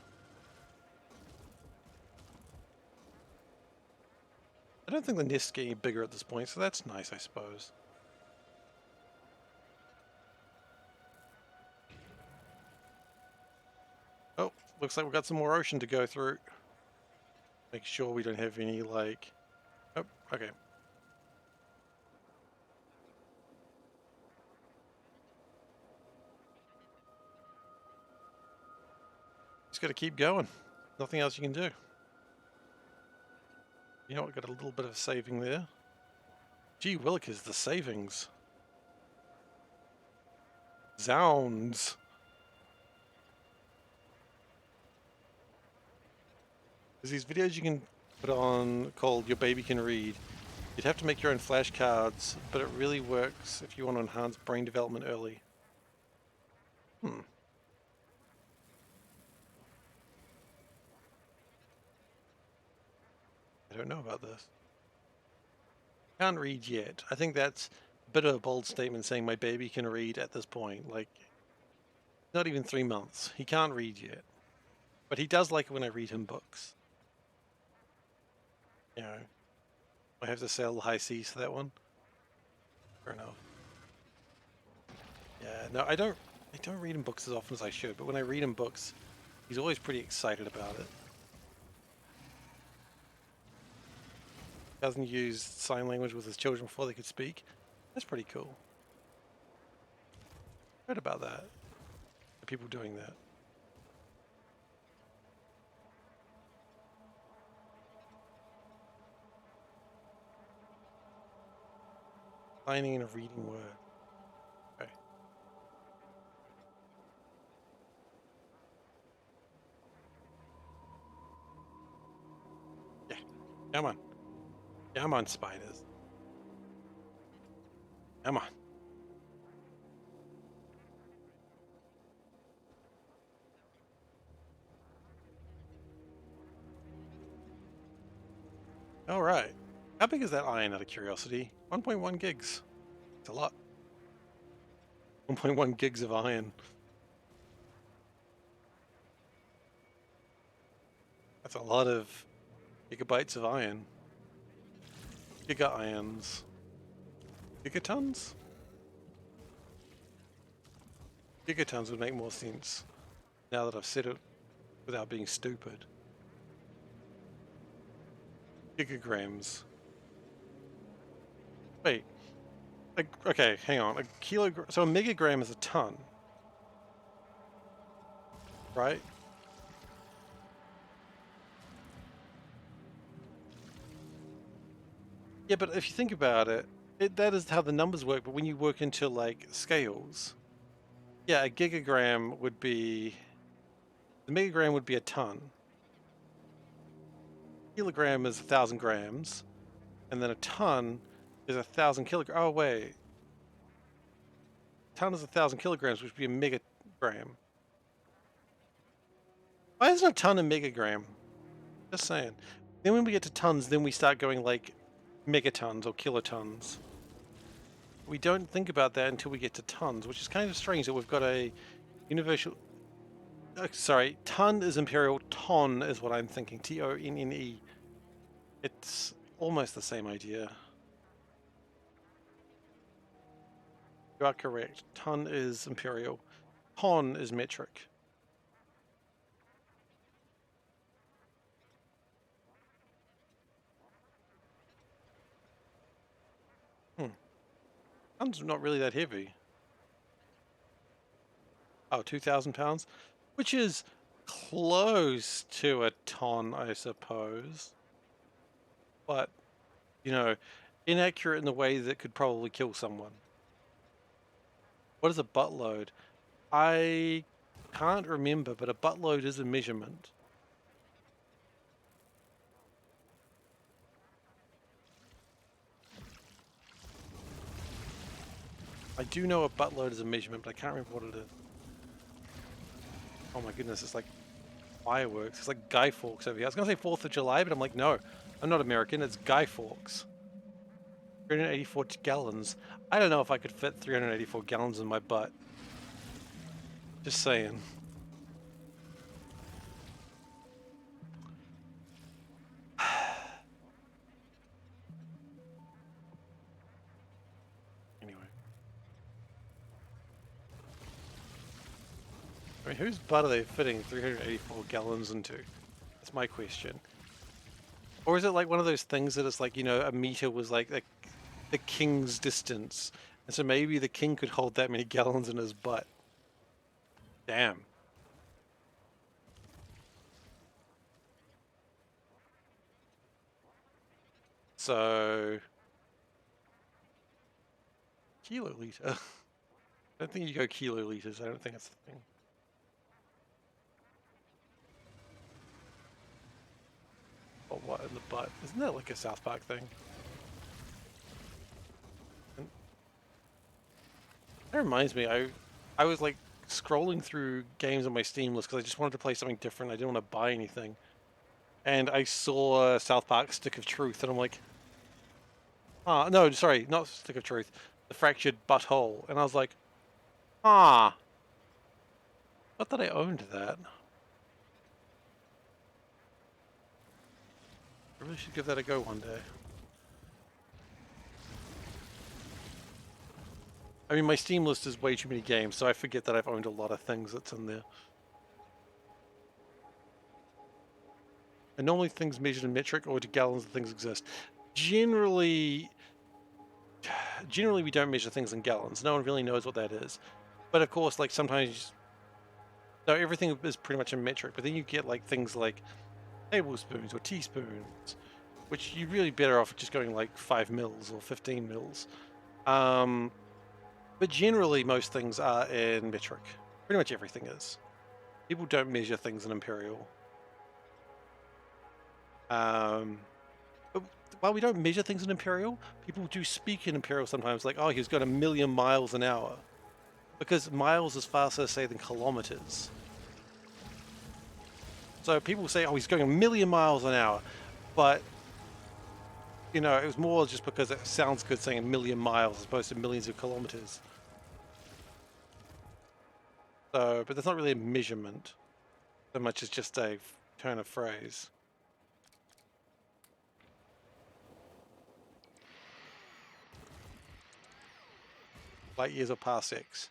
I don't think the nest's getting bigger at this point, so that's nice, I suppose. Oh, looks like we've got some more ocean to go through. Make sure we don't have any, like... Oh, okay. Just gotta keep going. Nothing else you can do. You know what, got a little bit of saving there. Gee willikers, the savings. Zounds. There's these videos you can put on called Your Baby Can Read. You'd have to make your own flashcards, but it really works if you want to enhance brain development early. I don't know about this. Can't read yet. I think that's a bit of a bold statement saying my baby can read at this point. Like, not even 3 months. He can't read yet. But he does like it when I read him books. You know, I have to sell high C's for that one. Fair enough. Yeah, no, I don't read him books as often as I should, but when I read him books, he's always pretty excited about it. Doesn't use sign language with his children before they could speak. That's pretty cool. Heard about that. People doing that. Signing and a reading word. Okay. Yeah. Come on. Come on, spiders. Come on. All right. How big is that iron out of curiosity? 1.1 gigs. It's a lot. 1.1 gigs of iron. a lot of gigabytes of iron. Giga ions. Gigatons? Gigatons would make more sense now that I've said it without being stupid. Gigagrams. Wait. Okay, hang on. A kilogram. So a megagram is a ton, right? Yeah, but if you think about it, that is how the numbers work. But when you work into like scales, yeah, a gigagram would be, the megagram would be a ton. Kilogram is 1,000 grams, and then a ton is 1,000 kilograms. Oh wait, ton is 1,000 kilograms, which would be a megagram. Why isn't a ton a megagram? Just saying. Then when we get to tons, then we start going like megatons or kilotons. We don't think about that until we get to tons, which is kind of strange that we've got a universal... sorry, ton is imperial, ton is what I'm thinking. T-O-N-N-E. It's almost the same idea. You are correct. Ton is imperial. Ton is metric. Ton's not really that heavy. Oh, 2,000 pounds? Which is close to a ton, I suppose. But, you know, inaccurate in the way that could probably kill someone. What is a buttload? I can't remember, but a buttload is a measurement. I do know a buttload is a measurement, but I can't remember what it is. Oh my goodness, it's like fireworks. It's like Guy Fawkes over here. I was going to say 4th of July, but I'm like, no, I'm not American. It's Guy Fawkes. 384 gallons. I don't know if I could fit 384 gallons in my butt. Just saying. Anyway. I mean, whose butt are they fitting 384 gallons into? That's my question. Or is it like one of those things that it's like, you know, a meter was like the king's distance. And so maybe the king could hold that many gallons in his butt. Damn. So... kiloliter. I don't think you go kiloliters. I don't think that's the thing. Or what in the butt? Isn't that like a South Park thing? And that reminds me, I was like scrolling through games on my Steam list because I just wanted to play something different. I didn't want to buy anything. And I saw South Park Stick of Truth, and I'm like, no, sorry, not Stick of Truth, The Fractured Butthole. And I was like, not that I owned that. I really should give that a go one day. I mean, my Steam list is way too many games, so I forget that I've owned a lot of things that's in there. And normally things measured in metric or to gallons of things exist. Generally we don't measure things in gallons. No one really knows what that is. But of course, like sometimes, no, everything is pretty much in metric, but then you get like things like tablespoons or teaspoons, which you're really better off just going like 5 mils or 15 mils. But generally most things are in metric. Pretty much everything is. People don't measure things in imperial. But while we don't measure things in imperial, people do speak in imperial sometimes, like, oh, he's got 1,000,000 miles an hour. Because miles is faster to say than kilometers. So people say, oh, he's going 1,000,000 miles an hour. But, you know, it was more just because it sounds good saying 1,000,000 miles as opposed to millions of kilometers. So, but that's not really a measurement so much as just a turn of phrase. light years or parsecs?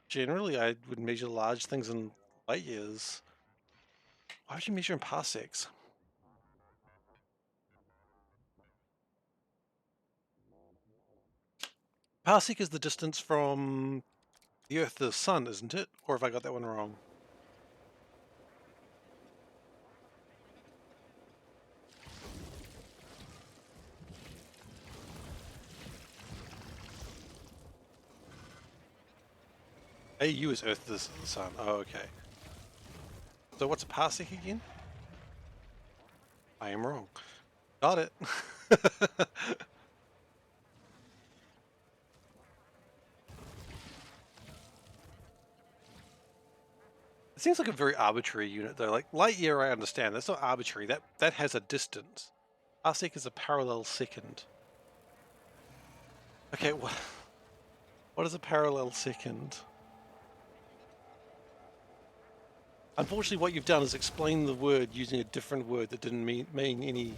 Generally, I would measure large things in light years. Why would you measure in parsecs? Parsec is the distance from the Earth to the Sun, isn't it? Or have I got that one wrong? AU is Earth to the Sun. Oh, okay. So what's a parsec again? I am wrong. Got it. It seems like a very arbitrary unit, though. Like light year, I understand. That's not arbitrary. That has a distance. Parsec is a parallel second. Okay, what is a parallel second? Unfortunately, what you've done is explain the word using a different word that didn't mean anything.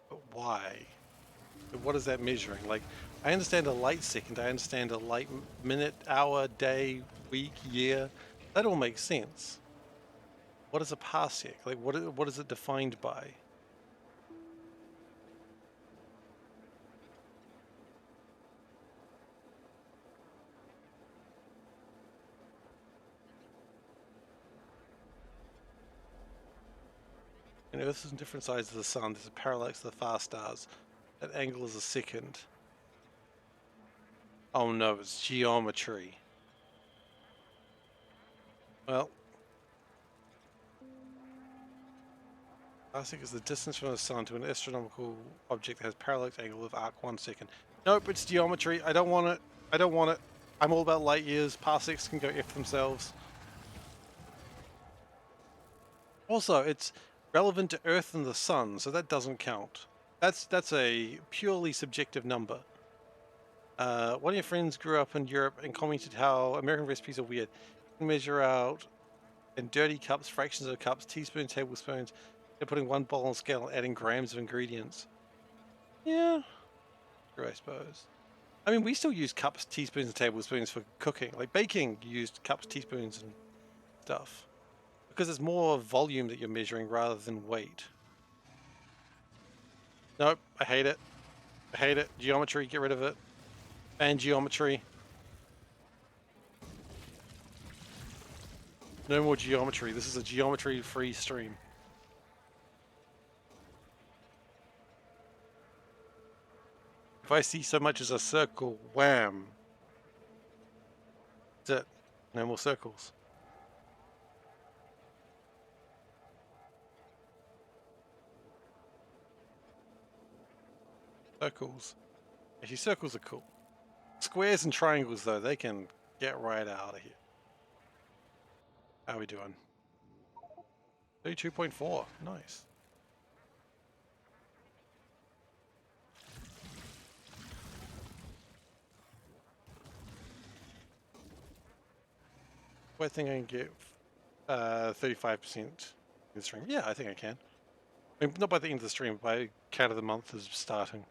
But why? What is that measuring? Like, I understand a light second, I understand a light minute, hour, day, week, year. That all makes sense. What is a parsec? Like, what is it defined by? And Earth is on different sides of the sun. There's a parallax to the far stars. That angle is a second. Oh no, it's geometry. Well, parsec is the distance from the sun to an astronomical object that has parallax angle of arc 1 second. Nope, it's geometry. I don't want it. I don't want it. I'm all about light years. Parsecs can go F themselves. Also, it's relevant to Earth and the Sun, so that doesn't count. That's a purely subjective number. One of your friends grew up in Europe and commented how American recipes are weird. You can measure out in dirty cups, fractions of cups, teaspoons, tablespoons. They're putting one bowl on scale and adding grams of ingredients. Yeah, true, I suppose. I mean, we still use cups, teaspoons, and tablespoons for cooking. Like baking, you used cups, teaspoons, and stuff. Because it's more volume that you're measuring rather than weight. Nope, I hate it. I hate it. Geometry, get rid of it. And geometry. No more geometry. This is a geometry-free stream. If I see so much as a circle, wham. That's it. No more circles. Circles. Actually, circles are cool. Squares and triangles, though, they can get right out of here. How are we doing? 32.4. Nice. I think I can get 35% in the stream. Yeah, I think I can. I mean, not by the end of the stream, but by count of the month is starting.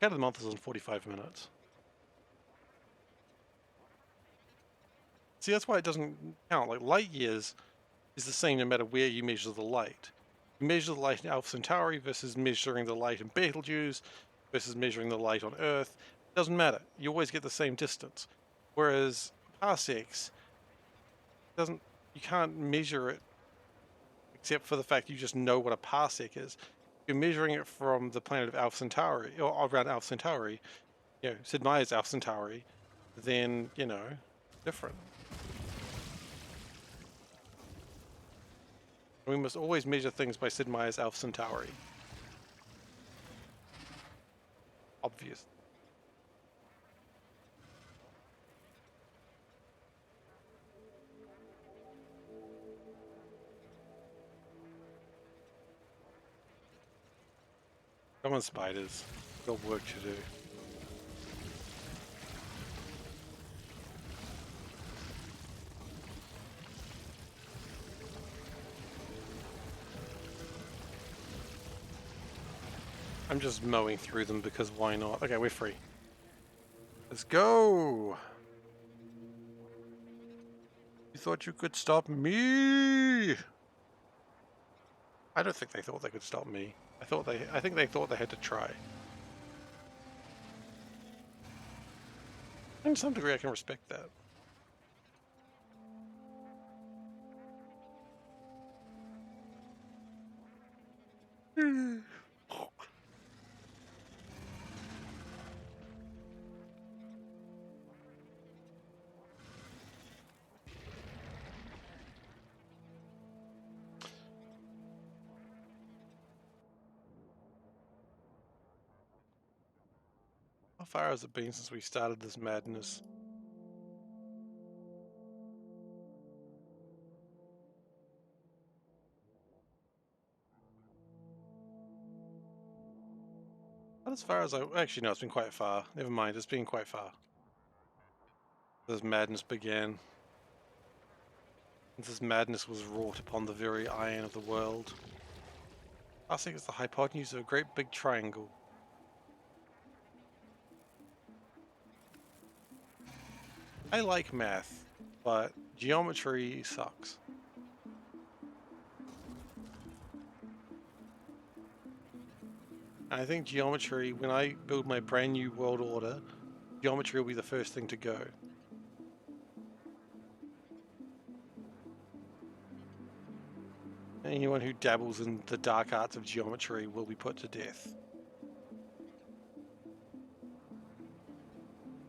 Count of the month is in 45 minutes. See, that's why it doesn't count. Like, light years is the same no matter where you measure the light. You measure the light in Alpha Centauri versus measuring the light in Betelgeuse versus measuring the light on Earth. It doesn't matter. You always get the same distance. Whereas parsecs doesn't. You can't measure it except for the fact you just know what a parsec is. You're measuring it from the planet of Alpha Centauri or around Alpha Centauri. You know, Sid Meier's Alpha Centauri. Then different. We must always measure things by Sid Meier's Alpha Centauri. Obvious. Come on, spiders. Got work to do. I'm just mowing through them because why not? Okay, we're free. Let's go! You thought you could stop me? I don't think they thought they could stop me. I think they thought they had to try. And to some degree I can respect that. How far has it been since we started this madness? Not as far as I... Actually, no, it's been quite far. Never mind, it's been quite far. This madness began. This madness was wrought upon the very iron of the world. I think it's the hypotenuse of a great big triangle. I like math, but geometry sucks. I think geometry, when I build my brand new world order, geometry will be the first thing to go. Anyone who dabbles in the dark arts of geometry will be put to death.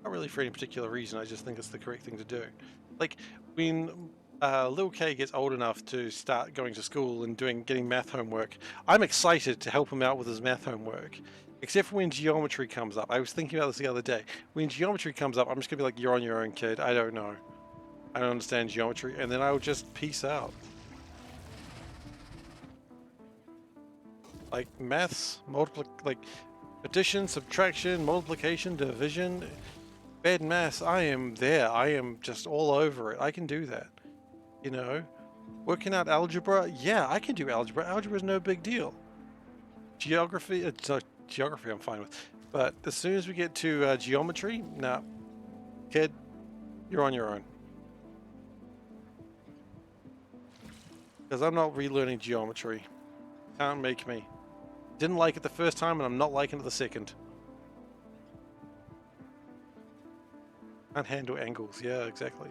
Not really for any particular reason, I just think it's the correct thing to do. Like, when little K gets old enough to start going to school and getting math homework, I'm excited to help him out with his math homework. Except for when geometry comes up. I was thinking about this the other day. When geometry comes up, I'm just going to be like, you're on your own, kid. I don't know. I don't understand geometry. And then I'll just peace out. Like, maths, like, addition, subtraction, multiplication, division, bad maths, I am there. I am just all over it. I can do that. You know? Working out algebra, yeah, I can do algebra. Algebra is no big deal. Geography, geography I'm fine with. But as soon as we get to geometry, nah, kid, you're on your own. Because I'm not relearning geometry. Can't make me. Didn't like it the first time, and I'm not liking it the second. Can't handle angles. Yeah, exactly.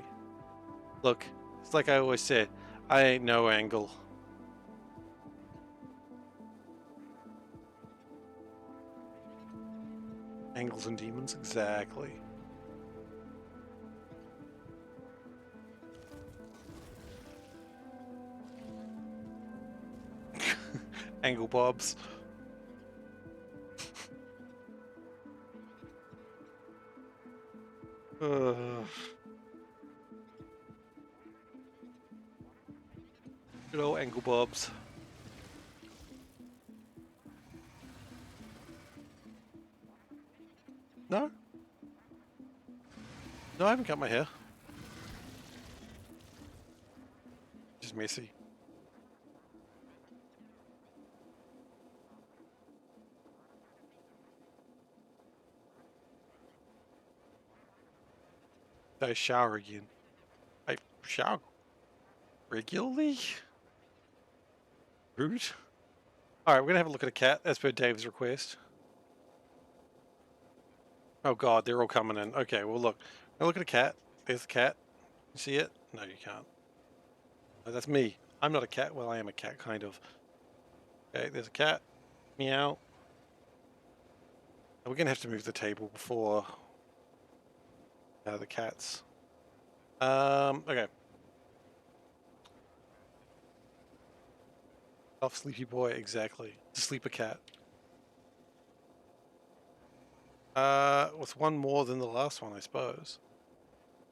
Look, it's like I always say, I ain't no angle. Angles and demons, exactly. Angle bobs. Good old angle bobs. No? No, I haven't cut my hair. Just messy. I shower again. I shower regularly? Rude. Alright, we're gonna have a look at a cat as per Dave's request. Oh god, they're all coming in. Okay, well look. Now look at a cat. There's a cat. You see it? No, you can't. No, that's me. I'm not a cat. Well, I am a cat, kind of. Okay, there's a cat. Meow. We're gonna have to move the table before the cats. Okay. Off sleepy boy, exactly. Sleeper cat. With one more than the last one, I suppose.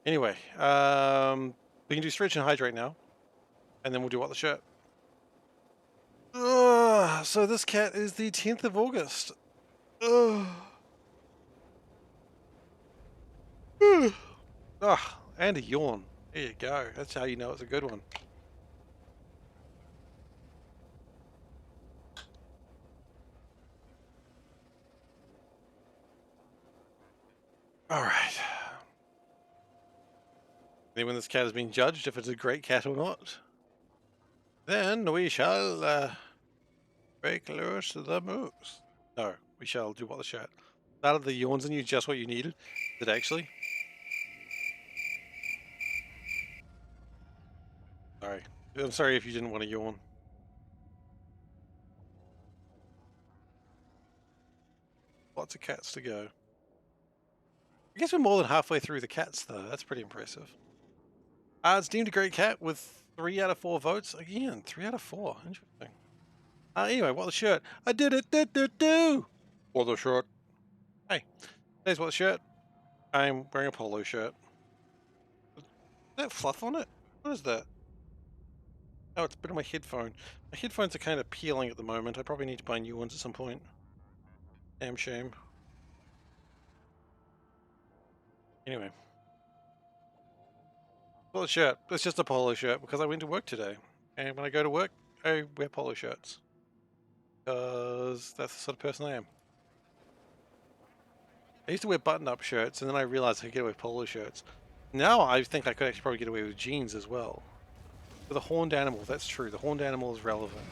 Anyway, we can do stretch and hydrate now, and then we'll do what the shirt. So this cat is the 10th of August. And a yawn. There you go. That's how you know it's a good one. All right. And when this cat is being judged, if it's a great cat or not, then we shall break loose the moves. No, we shall do what the shirt. Out of the yawns in you, just what you needed. Did it actually? Sorry. I'm sorry if you didn't want to yawn. Lots of cats to go. I guess we're more than halfway through the cats, though. That's pretty impressive. It's deemed a great cat with 3 out of 4 votes. Again, 3 out of 4. Interesting. Anyway, what the shirt? I did it! Do! What the shirt? Hey, there's what the shirt. I'm wearing a polo shirt. Is that fluff on it? What is that? Oh, it's a bit of my headphone. My headphones are kind of peeling at the moment. I probably need to buy new ones at some point. Damn shame. Anyway. Well, shirt. It's just a polo shirt because I went to work today. And when I go to work, I wear polo shirts. Because that's the sort of person I am. I used to wear button-up shirts, and then I realized I could get away with polo shirts. Now I think I could actually probably get away with jeans as well. With a horned animal, that's true. The horned animal is relevant.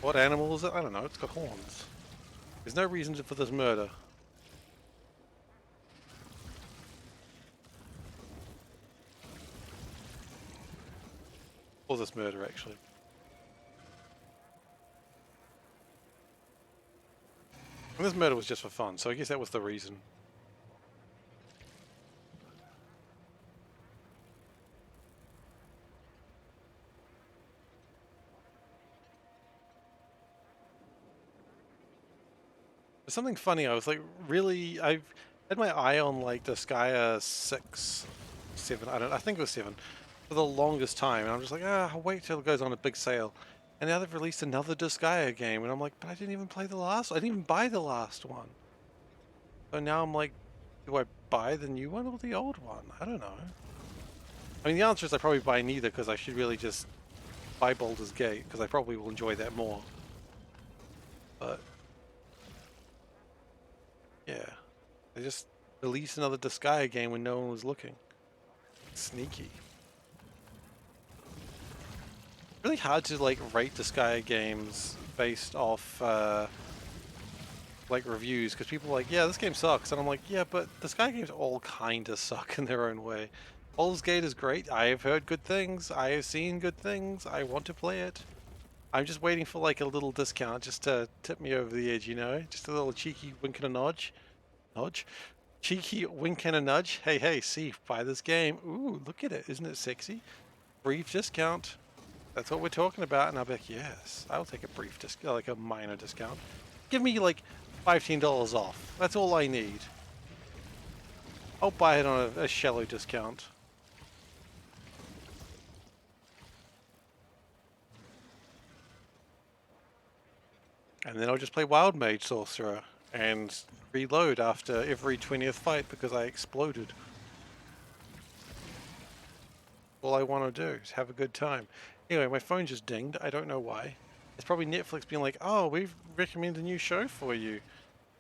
What animal is it? I don't know. It's got horns. There's no reason for this murder. Or this murder, actually. And this murder was just for fun, so I guess that was the reason. There's something funny. I was like, really, I've had my eye on like the Skya 6, 7, I think it was 7, for the longest time. And I'm just like, I'll wait till it goes on a big sale. And now they've released another Disgaea game, and I'm like, but I didn't even play the last one. I didn't even buy the last one. So now I'm like, do I buy the new one or the old one? I don't know. I mean, the answer is I probably buy neither, because I should really just buy Baldur's Gate, because I probably will enjoy that more. But yeah, they just released another Disgaea game when no one was looking. Sneaky. Really hard to like rate Disgaea games based off like reviews, because people are like, yeah, this game sucks, and I'm like, yeah, but Disgaea games all kinda suck in their own way. Baldur's Gate is great. I have heard good things. I have seen good things. I want to play it. I'm just waiting for like a little discount just to tip me over the edge, you know? Just a little cheeky wink and a nudge. Nudge? Cheeky wink and a nudge. Hey, hey, see, buy this game. Ooh, look at it. Isn't it sexy? Brief discount. That's what we're talking about. And I'll be like, yes, I'll take a brief discount, like a minor discount. Give me like $15 off. That's all I need. I'll buy it on a shallow discount. And then I'll just play Wild Mage Sorcerer and reload after every 20th fight because I exploded. All I want to do is have a good time. Anyway, my phone just dinged. I don't know why. It's probably Netflix being like, oh, we've recommended a new show for you.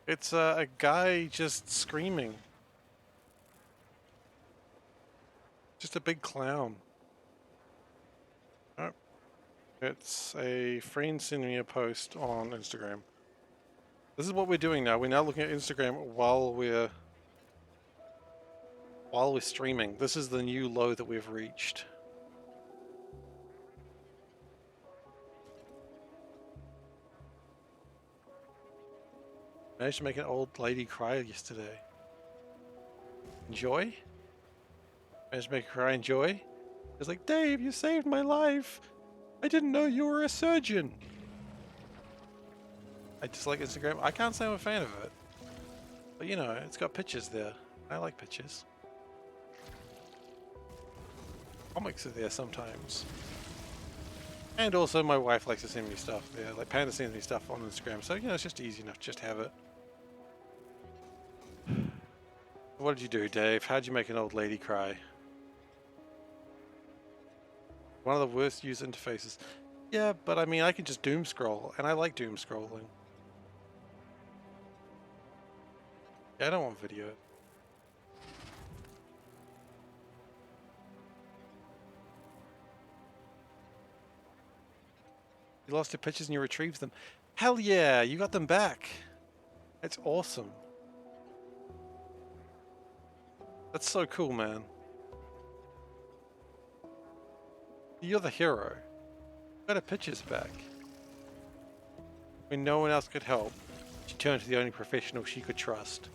It's a guy just screaming. Just a big clown. Oh, it's a friend sending me a post on Instagram. This is what we're doing now. We're now looking at Instagram while we're streaming. This is the new low that we've reached. Managed to make an old lady cry yesterday. Enjoy? Managed to make her cry and joy? It's like, Dave, you saved my life. I didn't know you were a surgeon. I dislike Instagram. I can't say I'm a fan of it. But you know, it's got pictures there. I like pictures. Comics are there sometimes. And also my wife likes to send me stuff there. Like Panda sends me stuff on Instagram. So, you know, it's just easy enough to just have it. What did you do, Dave? How'd you make an old lady cry? One of the worst user interfaces. Yeah, but I mean, I can just doom scroll, and I like doom scrolling. Yeah, I don't want video. You lost your pictures and you retrieved them. Hell yeah, you got them back. That's awesome. That's so cool, man. You're the hero. You got her pictures back. When no one else could help, she turned to the only professional she could trust.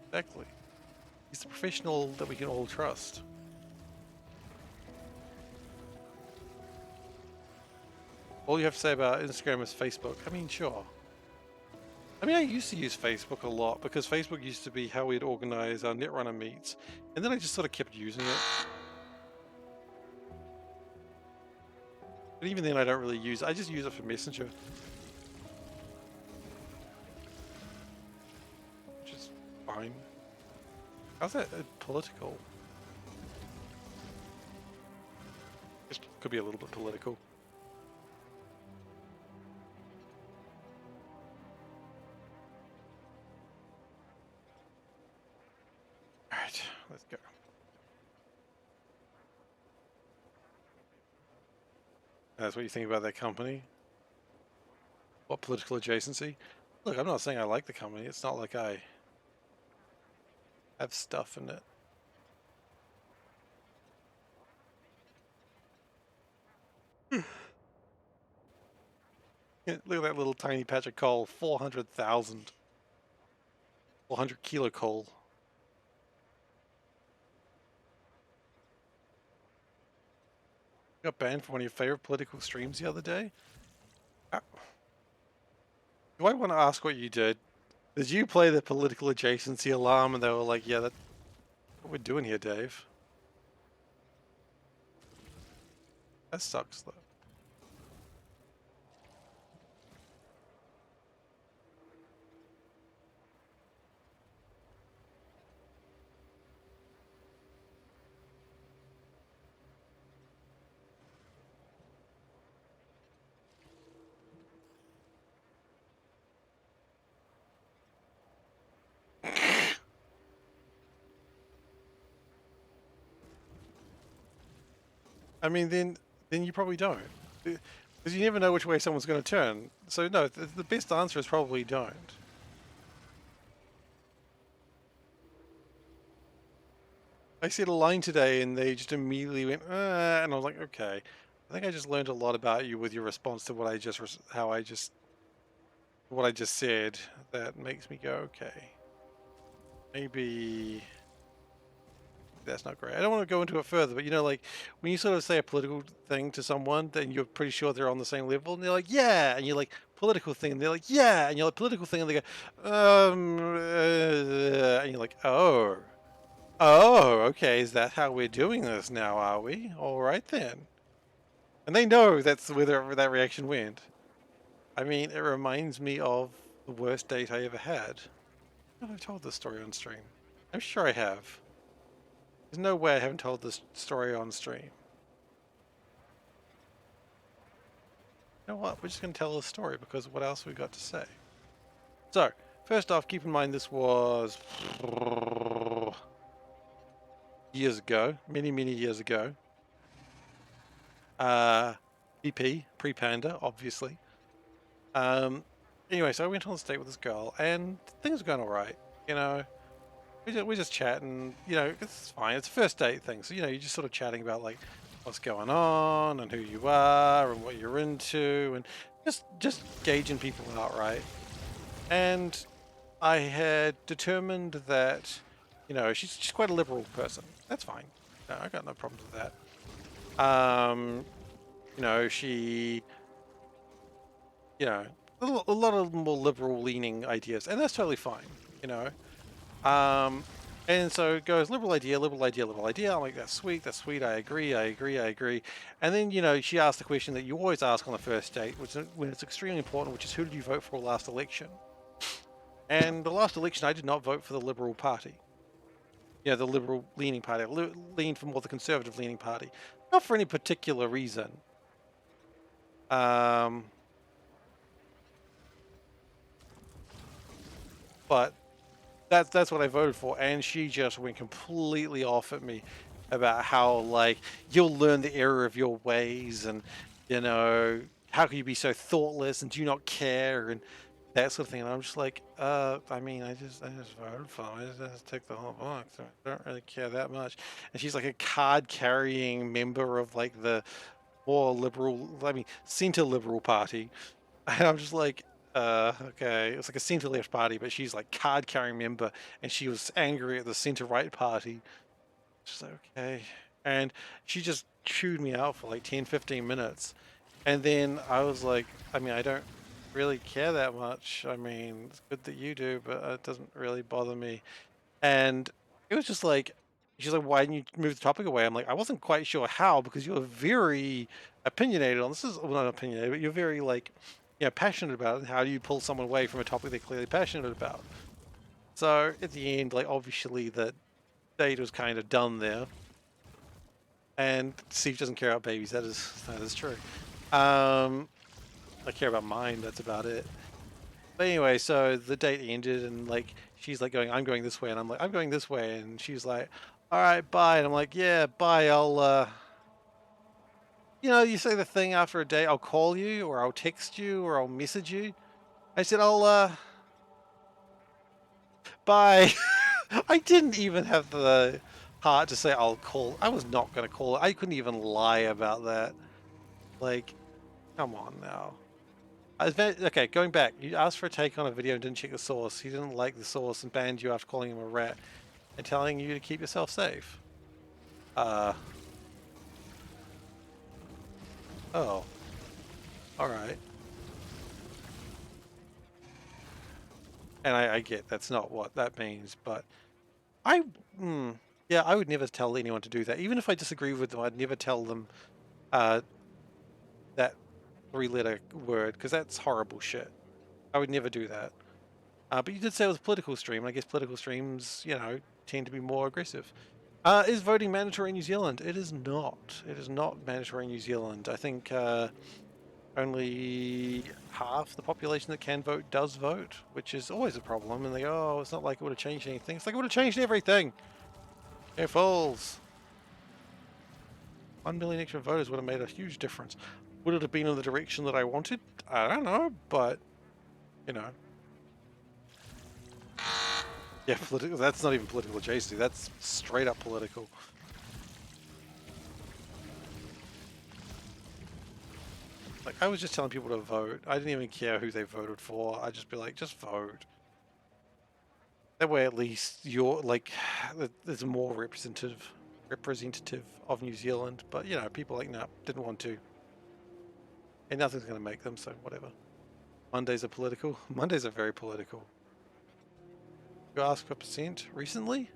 Exactly. He's the professional that we can all trust. All you have to say about Instagram is Facebook. I mean, sure. I mean, I used to use Facebook a lot because Facebook used to be how we'd organize our Netrunner meets. And then I just sort of kept using it. But even then I don't really use it. I just use it for Messenger. Which is fine. How's that political? It could be a little bit political. Alright, let's go. That's what you think about that company? What political adjacency? Look, I'm not saying I like the company. It's not like I have stuff in it. Look at that little tiny patch of coal. 400,000. 400 kilo coal. You got banned from one of your favorite political streams the other day? Do I want to ask what you did? Did you play the political adjacency alarm and they were like, yeah, that's what we're doing here, Dave? That sucks, though. I mean, then you probably don't. Because you never know which way someone's going to turn. So, no, the best answer is probably don't. I said a line today and they just immediately went, and I was like, okay. I think I just learned a lot about you with your response to what I just, what I just said. That makes me go, okay. Maybe that's not great. I don't want to go into it further, but you know, like when you sort of say a political thing to someone, then you're pretty sure they're on the same level, and they're like, yeah, and you're like, political thing, and they're like, yeah, and you're like, political thing, and they go, and you're like, oh. Oh, okay, is that how we're doing this now, are we? Alright then. And they know that's where that reaction went. I mean, it reminds me of the worst date I ever had. I've told this story on stream. I'm sure I have. There's no way I haven't told this story on stream. You know what? We're just going to tell this story because what else we got to say? So, first off, keep in mind this was years ago, many years ago. PP, pre-Panda, obviously. Anyway, so I went on a date with this girl, and things were going alright, you know. We're just chatting, you know, it's fine. It's a first date thing, so, you know, you're just sort of chatting about, like, what's going on, and who you are, and what you're into, and just gauging people out, right? And I had determined that, you know, she's quite a liberal person. That's fine. No, I got no problems with that. You know, she, you know, a lot of more liberal leaning ideas, and that's totally fine, you know. And so it goes liberal idea, liberal idea, liberal idea. I'm like, that's sweet, I agree. And then, you know, she asked the question that you always ask on the first date, which when it's extremely important, which is who did you vote for last election? And the last election, I did not vote for the Liberal Party. You know, the liberal leaning party. I leaned for more the conservative leaning party. Not for any particular reason. But that's what I voted for, and she just went completely off at me about how, like, you'll learn the error of your ways, and you know, how can you be so thoughtless and do you not care, and that sort of thing. And I'm just like, I mean, I just voted for them. I just took the whole box. I don't really care that much. And she's like a card carrying member of like the more liberal, I mean, centre liberal party. And I'm just like, okay. It's like a centre left party, but she's like card carrying member, and she was angry at the centre right party. She's like, okay. And she just chewed me out for like 10, 15 minutes. And then I was like, I mean, I don't really care that much. I mean, it's good that you do, but it doesn't really bother me. And it was just like, she's like, why didn't you move the topic away? I'm like, I wasn't quite sure how, because you were very opinionated on this. Is well, not opinionated, but you're very like, passionate about it. How do you pull someone away from a topic they're clearly passionate about? So at the end, like, obviously the date was kind of done there. And Steve doesn't care about babies. That is true. I care about mine. That's about it. But anyway, so the date ended, and like she's like going, I'm going this way, and I'm like, I'm going this way, and she's like, all right, bye, and I'm like, yeah, bye. I'll you say the thing after a date, I'll call you, or I'll text you, or I'll message you. I said, I'll bye. I didn't even have the heart to say I'll call. I was not gonna call. I couldn't even lie about that. Like, come on now. Okay, going back. You asked for a take on a video and didn't check the source. He didn't like the source and banned you after calling him a rat and telling you to keep yourself safe. Oh. Alright. And I get that's not what that means, but I, yeah, I would never tell anyone to do that. Even if I disagree with them, I'd never tell them that three-letter word, because that's horrible shit. I would never do that. But you did say it was a political stream, and I guess political streams, tend to be more aggressive. Is voting mandatory in New Zealand? It is not. It is not mandatory in New Zealand. I think only half the population that can vote does vote, which is always a problem. And they go, oh, it's not like it would have changed anything. It's like it would have changed everything. They're fools. 1 million extra voters would have made a huge difference. Would it have been in the direction that I wanted? I don't know, but, you know. Yeah, political. That's not even political adjacency. That's straight up political. Like, I was just telling people to vote. I didn't even care who they voted for. I'd just be like, just vote. That way, at least you're like, there's more representative of New Zealand. But people like, nah, didn't want to, and nothing's gonna make them. So whatever. Mondays are political. Mondays are very political. You asked for percent recently?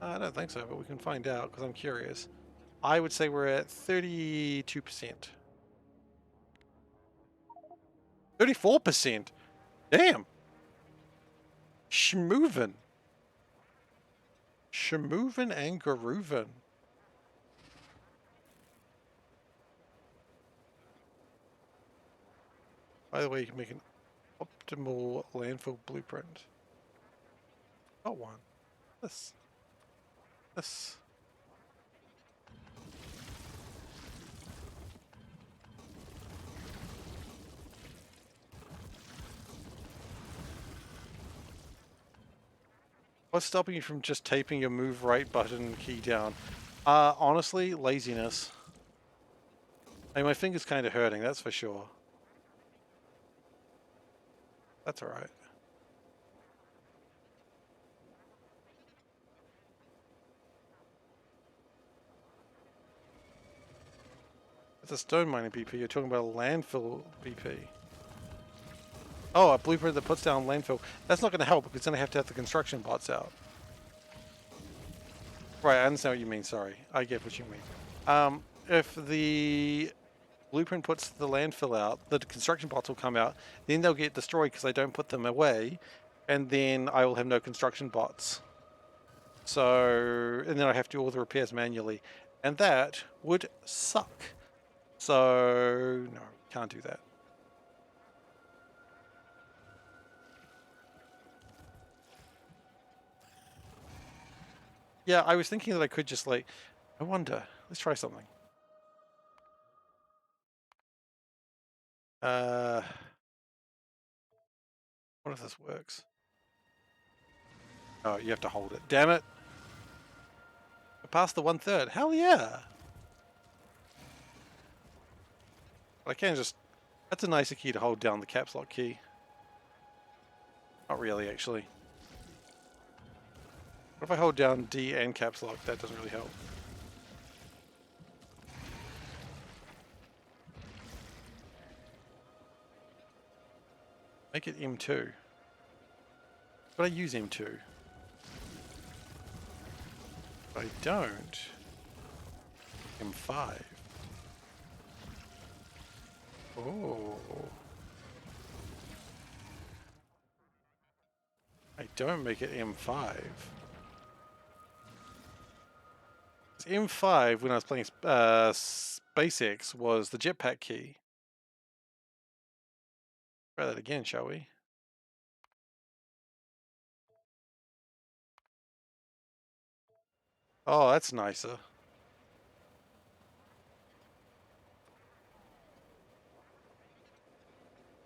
I don't think so, but we can find out because I'm curious. I would say we're at 32%. 34%. Damn. Schmoovin. Schmoovin and Garoovin. By the way, you can make an optimal landfill blueprint. Got one. This. What's stopping you from just taping your move right button key down? Honestly, laziness. I mean, my finger's kind of hurting, that's for sure. That's alright. It's a stone mining BP. You're talking about a landfill BP. Oh, a blueprint that puts down landfill. That's not going to help because then I have to have the construction bots out. Right, I understand what you mean. Sorry. I get what you mean. If the blueprint puts the landfill out, the construction bots will come out. Then they'll get destroyed because I don't put them away. And then I will have no construction bots. So, and then I have to do all the repairs manually. And that would suck. So, no. Can't do that. Yeah, I was thinking that I could just like, I wonder, let's try something. What if this works? Oh, you have to hold it. Damn it. I passed the 1/3. Hell yeah. But I can just, that's a nicer key to hold down the caps lock key. Not really, actually. What if I hold down D and caps lock? That doesn't really help. Make it M2. But I use M2. But I don't. M5. Oh. I don't make it M5. M5, when I was playing SpaceX, was the jetpack key. Try that again, shall we? Oh, that's nicer.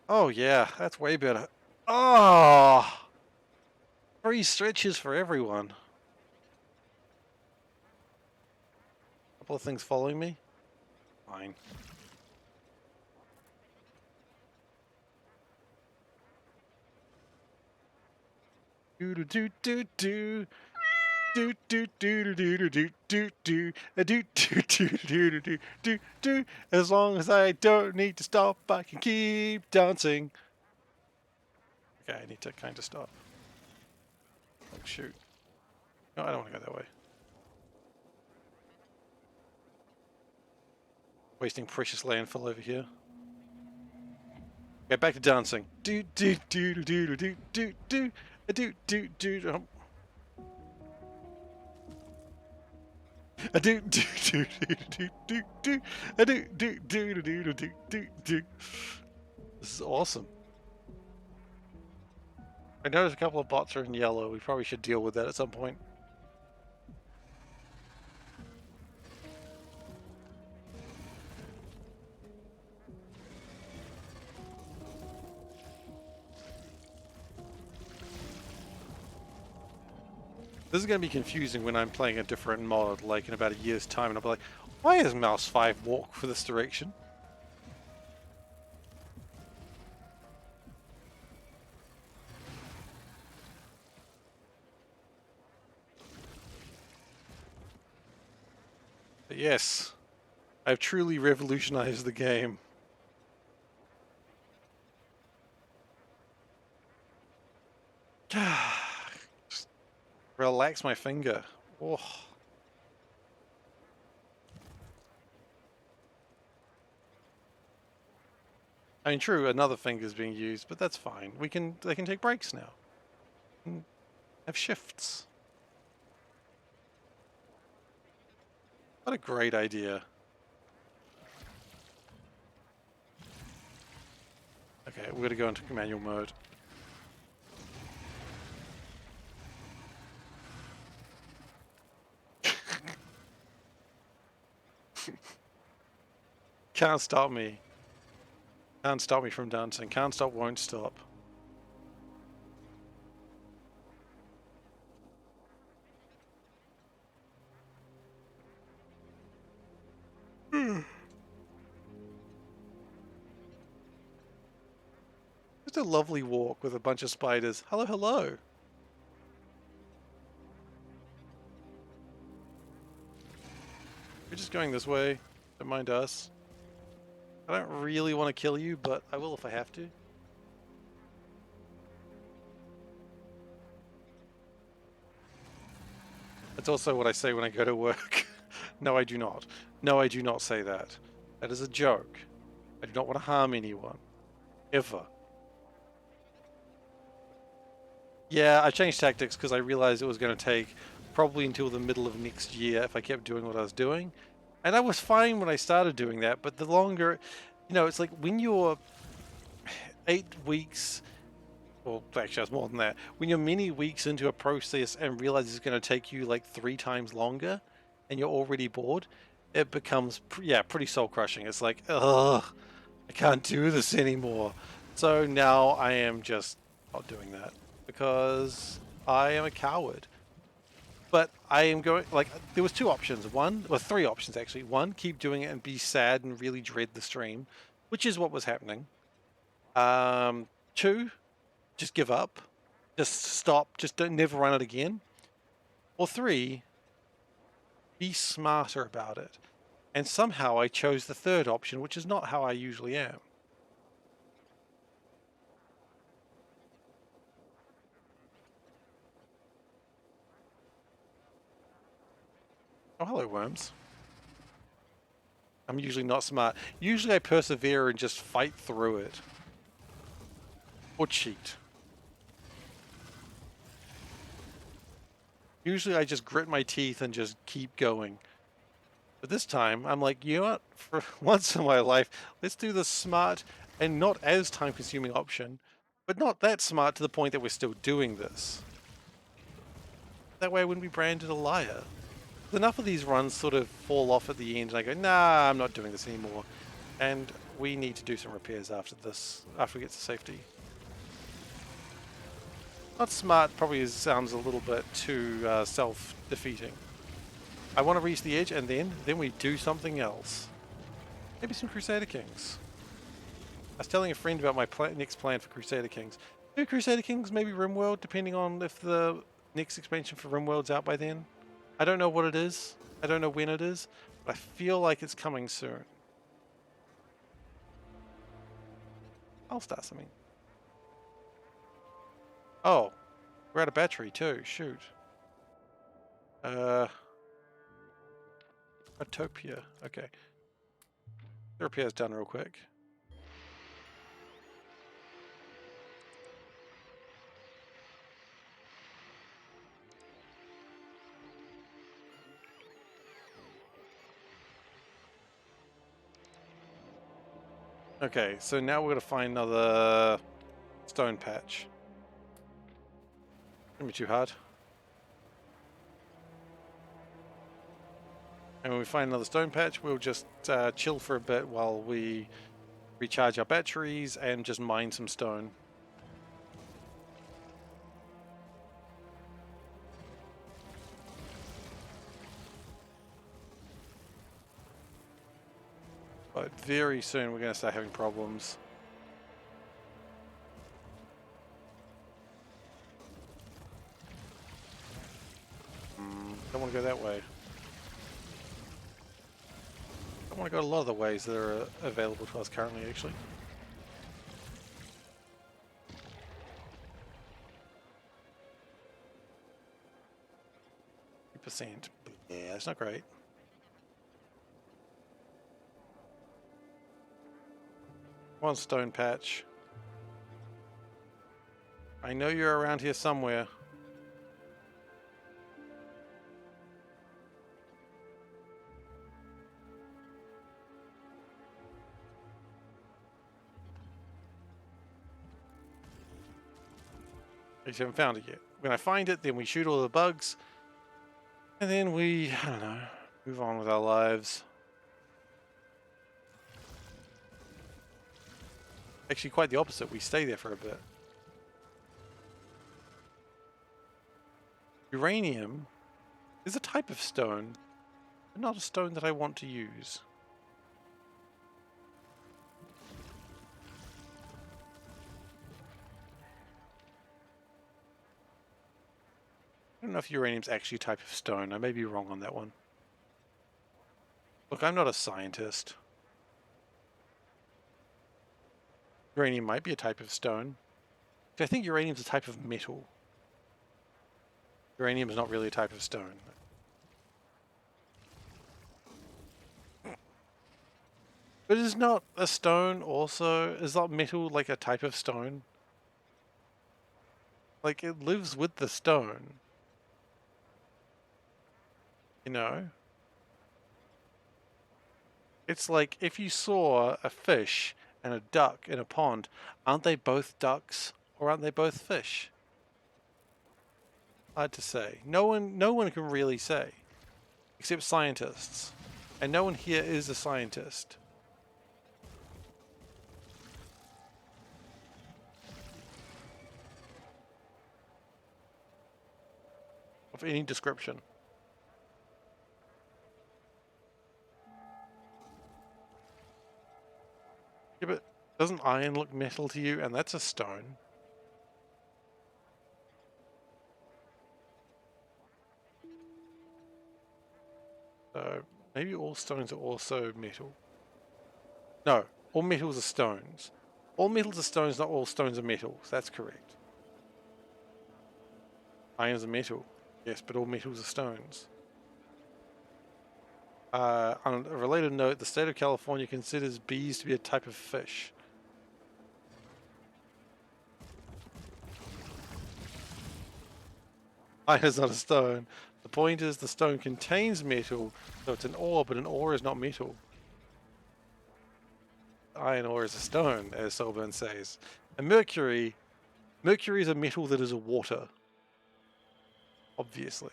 Oh yeah, that's way better. Oh! 3 stretches for everyone. Couple of things following me? Fine. Do do do do do. Do do do do do do do do do do do do do do do. As long as I don't need to stop, I can keep dancing. Okay, I need to kind of stop. Oh shoot! No, I don't want to go that way. Wasting precious landfill over here. Okay, back to dancing. Do do do do do do do do do do do. I do do do do do do do. I do do do do do do do do. This is awesome. I noticed a couple of bots are in yellow. We probably should deal with that at some point. This is going to be confusing when I'm playing a different mod, like in about a year's time, and I'll be like, why does mouse 5 walk for this direction? But yes, I've truly revolutionized the game. Just relax my finger. Oh. I mean, true, another finger's being used, but that's fine. They can take breaks now. And have shifts. What a great idea. Okay, we're gonna go into manual mode. Can't stop me. Can't stop me from dancing. Can't stop, won't stop. Just a lovely walk with a bunch of spiders. Hello, hello. We're just going this way. Don't mind us. I don't really want to kill you, but I will if I have to. That's also what I say when I go to work. No, I do not. No, I do not say that. That is a joke. I do not want to harm anyone. Ever. Yeah, I changed tactics because I realized it was going to take probably until the middle of next year if I kept doing what I was doing. And I was fine when I started doing that, but the longer... You know, it's like when you're 8 weeks, or actually it's more than that, when you're many weeks into a process and realize it's going to take you like 3 times longer and you're already bored, it becomes, yeah, pretty soul crushing. It's like, ugh, I can't do this anymore. So now I am just not doing that because I am a coward. But I am going, like, there was two options. One, well, three options actually. One, keep doing it and be sad and really dread the stream, which is what was happening. Two, just give up, just stop, just don't never run it again. Or three, be smarter about it. And somehow I chose the third option, which is not how I usually am. Oh, hello, worms. I'm usually not smart. Usually I persevere and just fight through it. Or cheat. Usually I just grit my teeth and just keep going. But this time, I'm like, you know what? For once in my life, let's do the smart and not as time-consuming option, but not that smart to the point that we're still doing this. That way I wouldn't be branded a liar. Enough of these runs sort of fall off at the end, and I go, nah, I'm not doing this anymore. And we need to do some repairs after this, after we get to safety. Not smart probably sounds a little bit too self-defeating. I want to reach the edge, and then we do something else. Maybe some Crusader Kings. I was telling a friend about my next plan for Crusader Kings. Maybe Crusader Kings, maybe RimWorld, depending on if the next expansion for RimWorld's out by then. I don't know what it is. I don't know when it is, but I feel like it's coming soon. I'll start something. Oh, we're out of battery too. Shoot. Utopia. Okay. The repair's done real quick. Okay, so now we're gonna find another stone patch. Shouldn't be too hard. And when we find another stone patch, we'll just chill for a bit while we recharge our batteries and just mine some stone. But very soon we're going to start having problems. Don't want to go that way. I want to go a lot of the ways that are available to us currently, actually. %. Yeah, that's not great. One stone patch. I know you're around here somewhere. I just haven't found it yet. When I find it, then we shoot all the bugs. And then we, I don't know, move on with our lives. Actually, quite the opposite. We stay there for a bit. Uranium is a type of stone, but not a stone that I want to use. I don't know if uranium's actually a type of stone. I may be wrong on that one. Look, I'm not a scientist. Uranium might be a type of stone. I think uranium's a type of metal. Uranium is not really a type of stone. But is not a stone also, is not metal like a type of stone? Like, it lives with the stone. You know? It's like if you saw a fish and a duck in a pond, aren't they both ducks or aren't they both fish? Hard to say. No one can really say, except scientists. And no one here is a scientist. Of any description. Yeah, but doesn't iron look metal to you? And that's a stone. So maybe all stones are also metal. No, all metals are stones. All metals are stones, not all stones are metals. That's correct. Iron is a metal. Yes, but all metals are stones. On a related note, the state of California considers bees to be a type of fish. Iron is not a stone. The point is the stone contains metal, so it's an ore, but an ore is not metal. Iron ore is a stone, as Solburn says. And mercury is a metal that is a water. Obviously.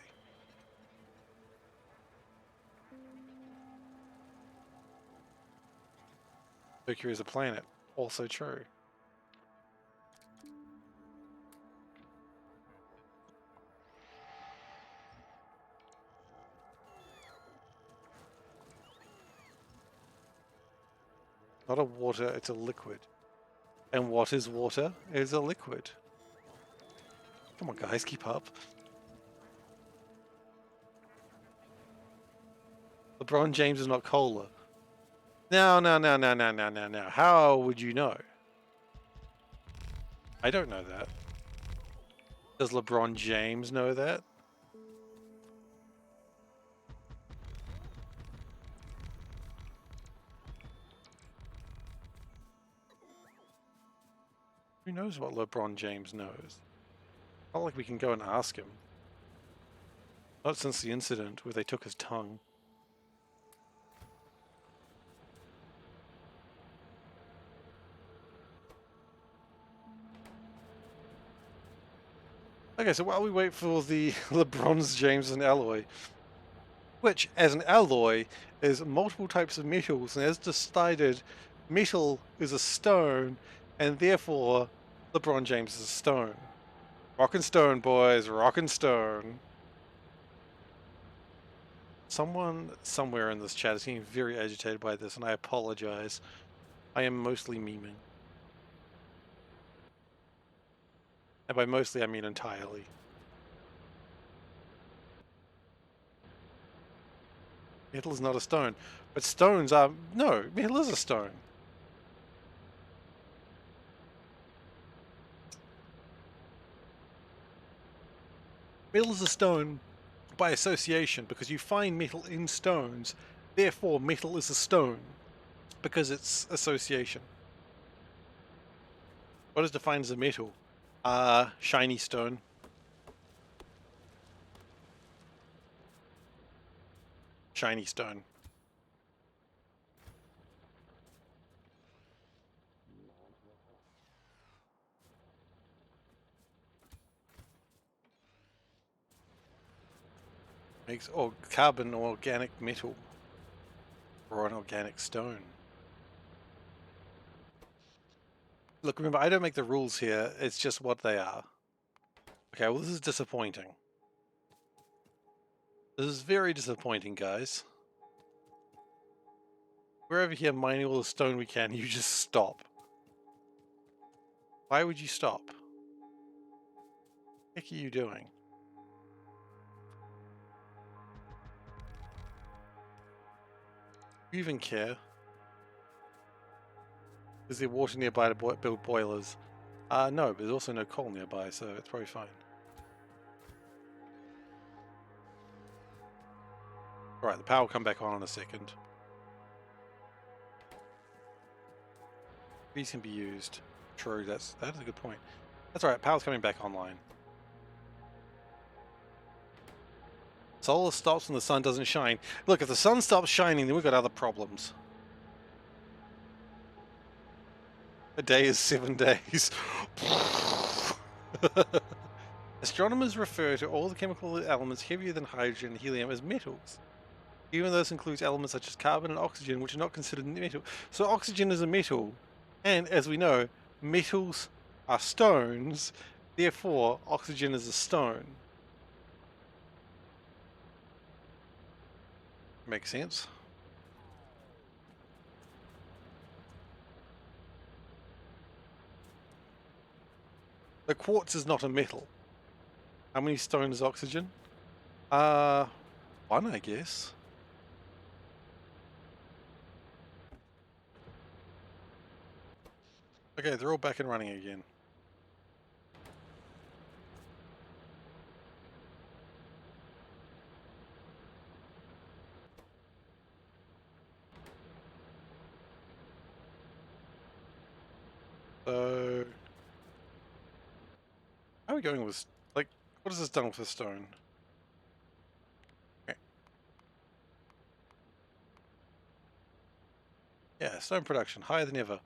Mercury is a planet. Also true. Not a water, it's a liquid. And what is water? It is a liquid. Come on, guys, keep up. LeBron James is not cola. No. How would you know? I don't know that. Does LeBron James know that? Who knows what LeBron James knows? Not like we can go and ask him. Not since the incident where they took his tongue. Okay, so while we wait for the LeBron James and alloy, which, as an alloy, is multiple types of metals, and as decided, metal is a stone, and therefore, LeBron James is a stone. Rock and stone, boys, rock and stone. Someone somewhere in this chat is getting very agitated by this, and I apologize. I am mostly memeing. And by mostly, I mean entirely. Metal is not a stone. But stones are... No, metal is a stone. Metal is a stone by association because you find metal in stones. Therefore, metal is a stone because it's association. What is defined as a metal? Shiny stone. Shiny stone. Makes carbon organic metal. Or an organic stone. Look, remember, I don't make the rules here. It's just what they are. Okay, well, this is disappointing. This is very disappointing, guys. We're over here mining all the stone we can. You just stop. Why would you stop? What the heck are you doing? Do you even care? Is there water nearby to build boilers? No, but there's also no coal nearby, so it's probably fine. Alright, the power will come back on in a second. These can be used. True, that is a good point. That's alright, power's coming back online. Solar stops when the sun doesn't shine. Look, if the sun stops shining, then we've got other problems. A day is 7 days. Astronomers refer to all the chemical elements heavier than hydrogen and helium as metals, even though this includes elements such as carbon and oxygen, which are not considered metal. So oxygen is a metal, and as we know, metals are stones, therefore oxygen is a stone. Makes sense. The quartz is not a metal. How many stones is oxygen? One, I guess. Okay, they're all back and running again. So, how are we going with, like, what has this done with the stone? Okay. Yeah, stone production, higher than ever.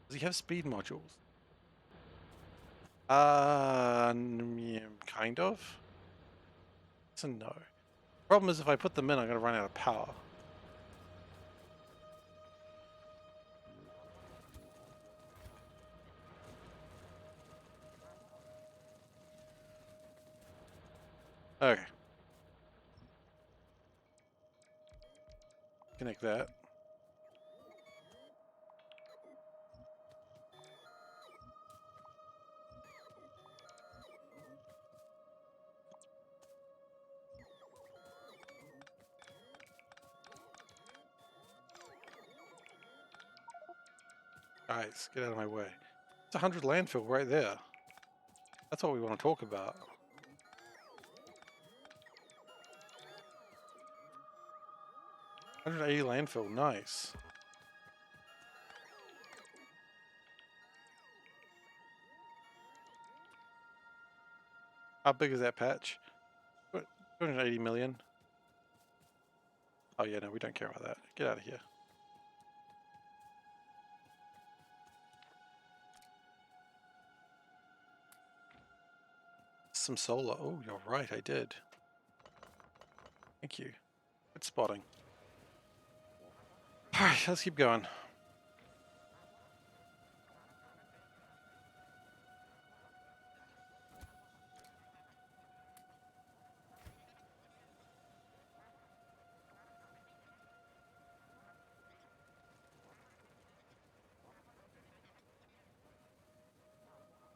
Does he have speed modules? Yeah, kind of. It's a no. Problem is, if I put them in, I'm going to run out of power. Okay. Connect that. Alright, let's get out of my way. It's 100 landfill right there. That's what we want to talk about. $180 landfill, nice. How big is that patch? 280 million. Oh yeah, no, we don't care about that. Get out of here. Some solar. Oh, you're right, I did. Thank you. Good spotting. Alright, let's keep going.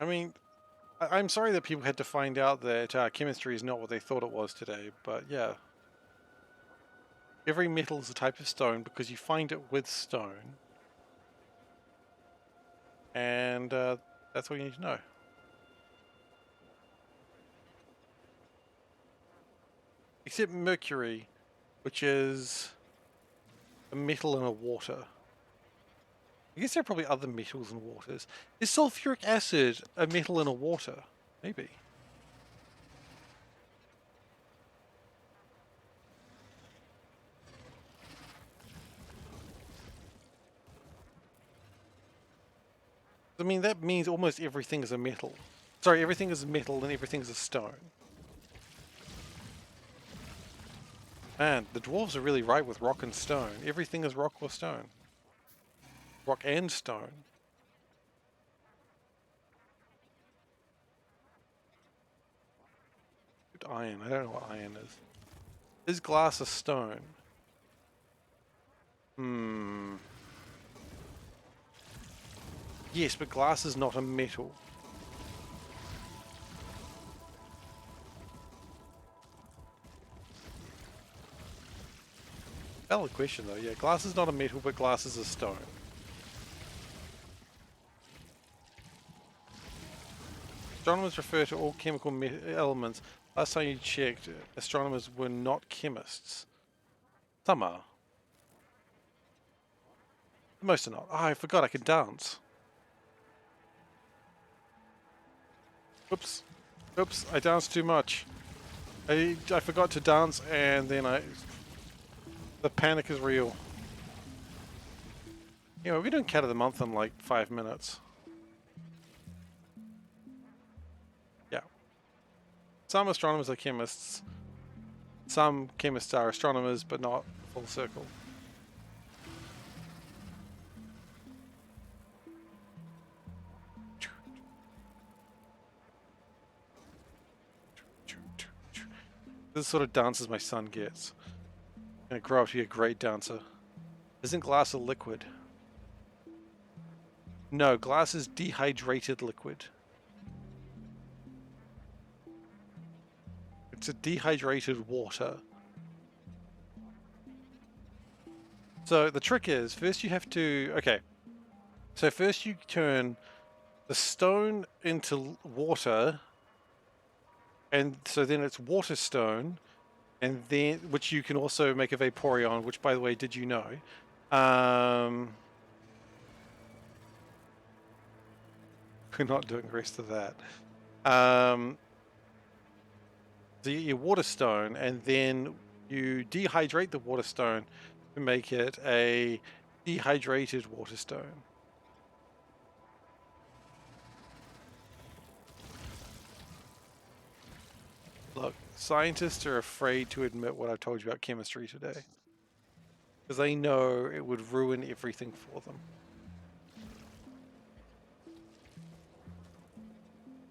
I mean, I'm sorry that people had to find out that chemistry is not what they thought it was today, but yeah. Every metal is a type of stone because you find it with stone. And that's what you need to know. Except mercury, which is a metal in a water. I guess there are probably other metals in waters. Is sulfuric acid a metal in a water? Maybe. I mean, that means almost everything is a metal. Sorry, everything is metal and everything is a stone. Man, the dwarves are really right with rock and stone. Everything is rock or stone. Rock and stone. Iron. I don't know what iron is. Is glass a stone? Yes, but glass is not a metal. Valid question though, yeah. Glass is not a metal, but glass is a stone. Astronomers refer to all chemical elements. Last time you checked, astronomers were not chemists. Some are. Most are not. Oh, I forgot I could dance. Oops. Oops, I danced too much. I forgot to dance and then the panic is real. Yeah, we're doing cat of the month in like 5 minutes. Some astronomers are chemists. Some chemists are astronomers, but not full circle. This sort of dances my son gets. I'm gonna grow up to be a great dancer. Isn't glass a liquid? No, glass is dehydrated liquid. It's a dehydrated water. So the trick is, first you have to, okay. So first you turn the stone into water, and so then it's water stone, and then, which you can also make a Vaporeon, which by the way, did you know? We're not doing the rest of that. So you water stone, and then you dehydrate the water stone to make it a dehydrated water stone. Look, scientists are afraid to admit what I've told you about chemistry today, because they know it would ruin everything for them.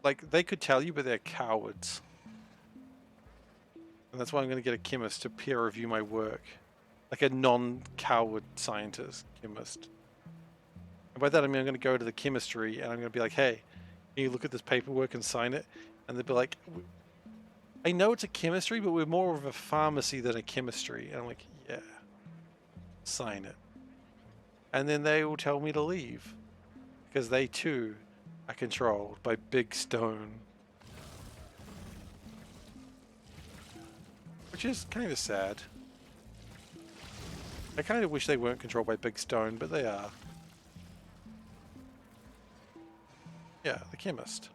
Like, they could tell you, but they're cowards. And that's why I'm going to get a chemist to peer review my work. Like a non-coward scientist, chemist. And by that I mean I'm going to go to the chemistry and I'm going to be like, hey, can you look at this paperwork and sign it? And they'll be like, I know it's a chemistry, but we're more of a pharmacy than a chemistry. And I'm like, yeah, sign it. And then they will tell me to leave. Because they too are controlled by Big Stone. Which is kind of sad. I kind of wish they weren't controlled by Big Stone, but they are. Yeah, the chemist.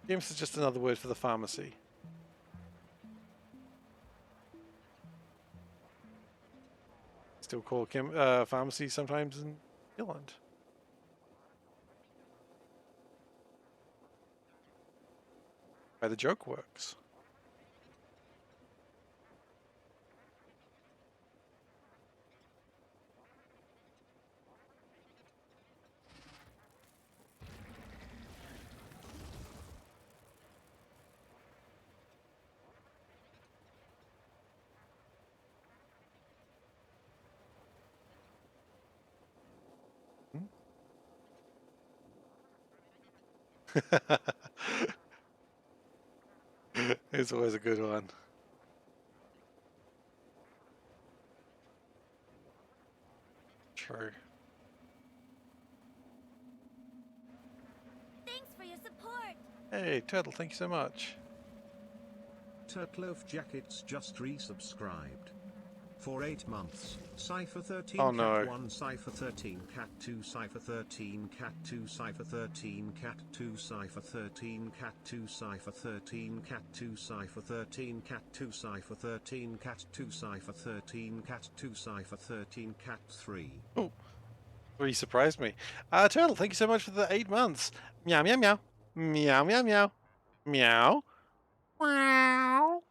Chemist is just another word for the pharmacy. Still call pharmacy sometimes in Finland. Why the joke works. It's always a good one. True. Thanks for your support. Hey, Turtle, thank you so much. Turtloaf Jackets just resubscribed. For 8 months, Cypher13 Oh, no. Cat 1 Cypher13 Cat 2 Cypher13 Cat 2 Cypher13 Cat 2 Cypher13 Cat 2 Cypher13 Cat 2 Cypher13 Cat 2 Cypher13 Cat 2 Cypher13 Cat 2 Cypher13 Cat 3. Oh, well, you surprised me. Turtle, thank you so much for the 8 months. Meow, meow, meow. Meow, meow, meow. Meow. Meow.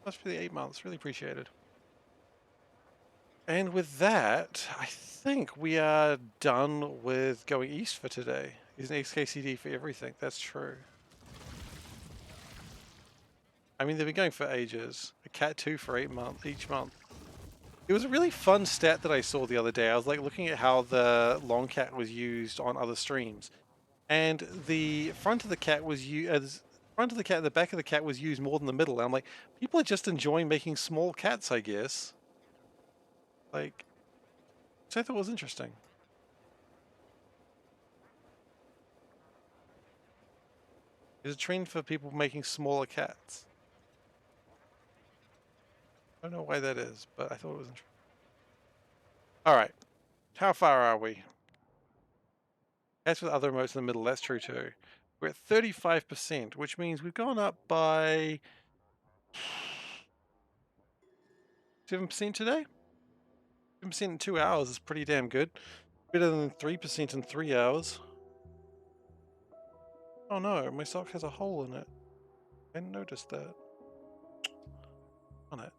That's for the 8 months. Really appreciated. And with that, I think we are done with going east for today. There's an XKCD for everything. That's true. I mean, they've been going for ages. A Cat 2 for 8 months each month. It was a really fun stat that I saw the other day. I was like looking at how the long cat was used on other streams, and the front of the cat was used. Front of the cat, the back of the cat was used more than the middle. And I'm like, people are just enjoying making small cats, I guess. Like, which I thought was interesting. There's a trend for people making smaller cats. I don't know why that is, but I thought it was interesting. All right, how far are we? As with other emotes in the middle, that's true too. We're at 35%, which means we've gone up by 7% today. 7% in 2 hours is pretty damn good. Better than 3% in 3 hours. Oh no, my sock has a hole in it. I didn't notice that. On it.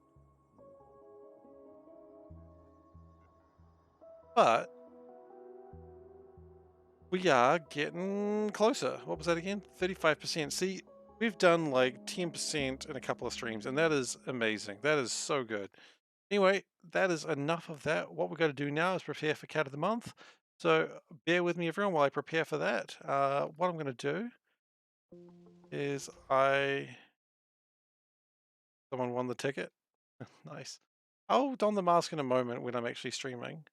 But we are getting closer. What was that again? 35%. See, we've done like 10% in a couple of streams, and that is amazing. That is so good. Anyway, that is enough of that. What we're going to do now is prepare for Cat of the Month. So bear with me, everyone, while I prepare for that. What I'm going to do is someone won the ticket. Nice. I'll don the mask in a moment when I'm actually streaming.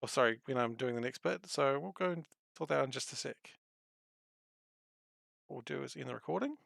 Oh, sorry, when I'm doing the next bit. So we'll go and sort that out in just a sec. What we'll do is end the recording.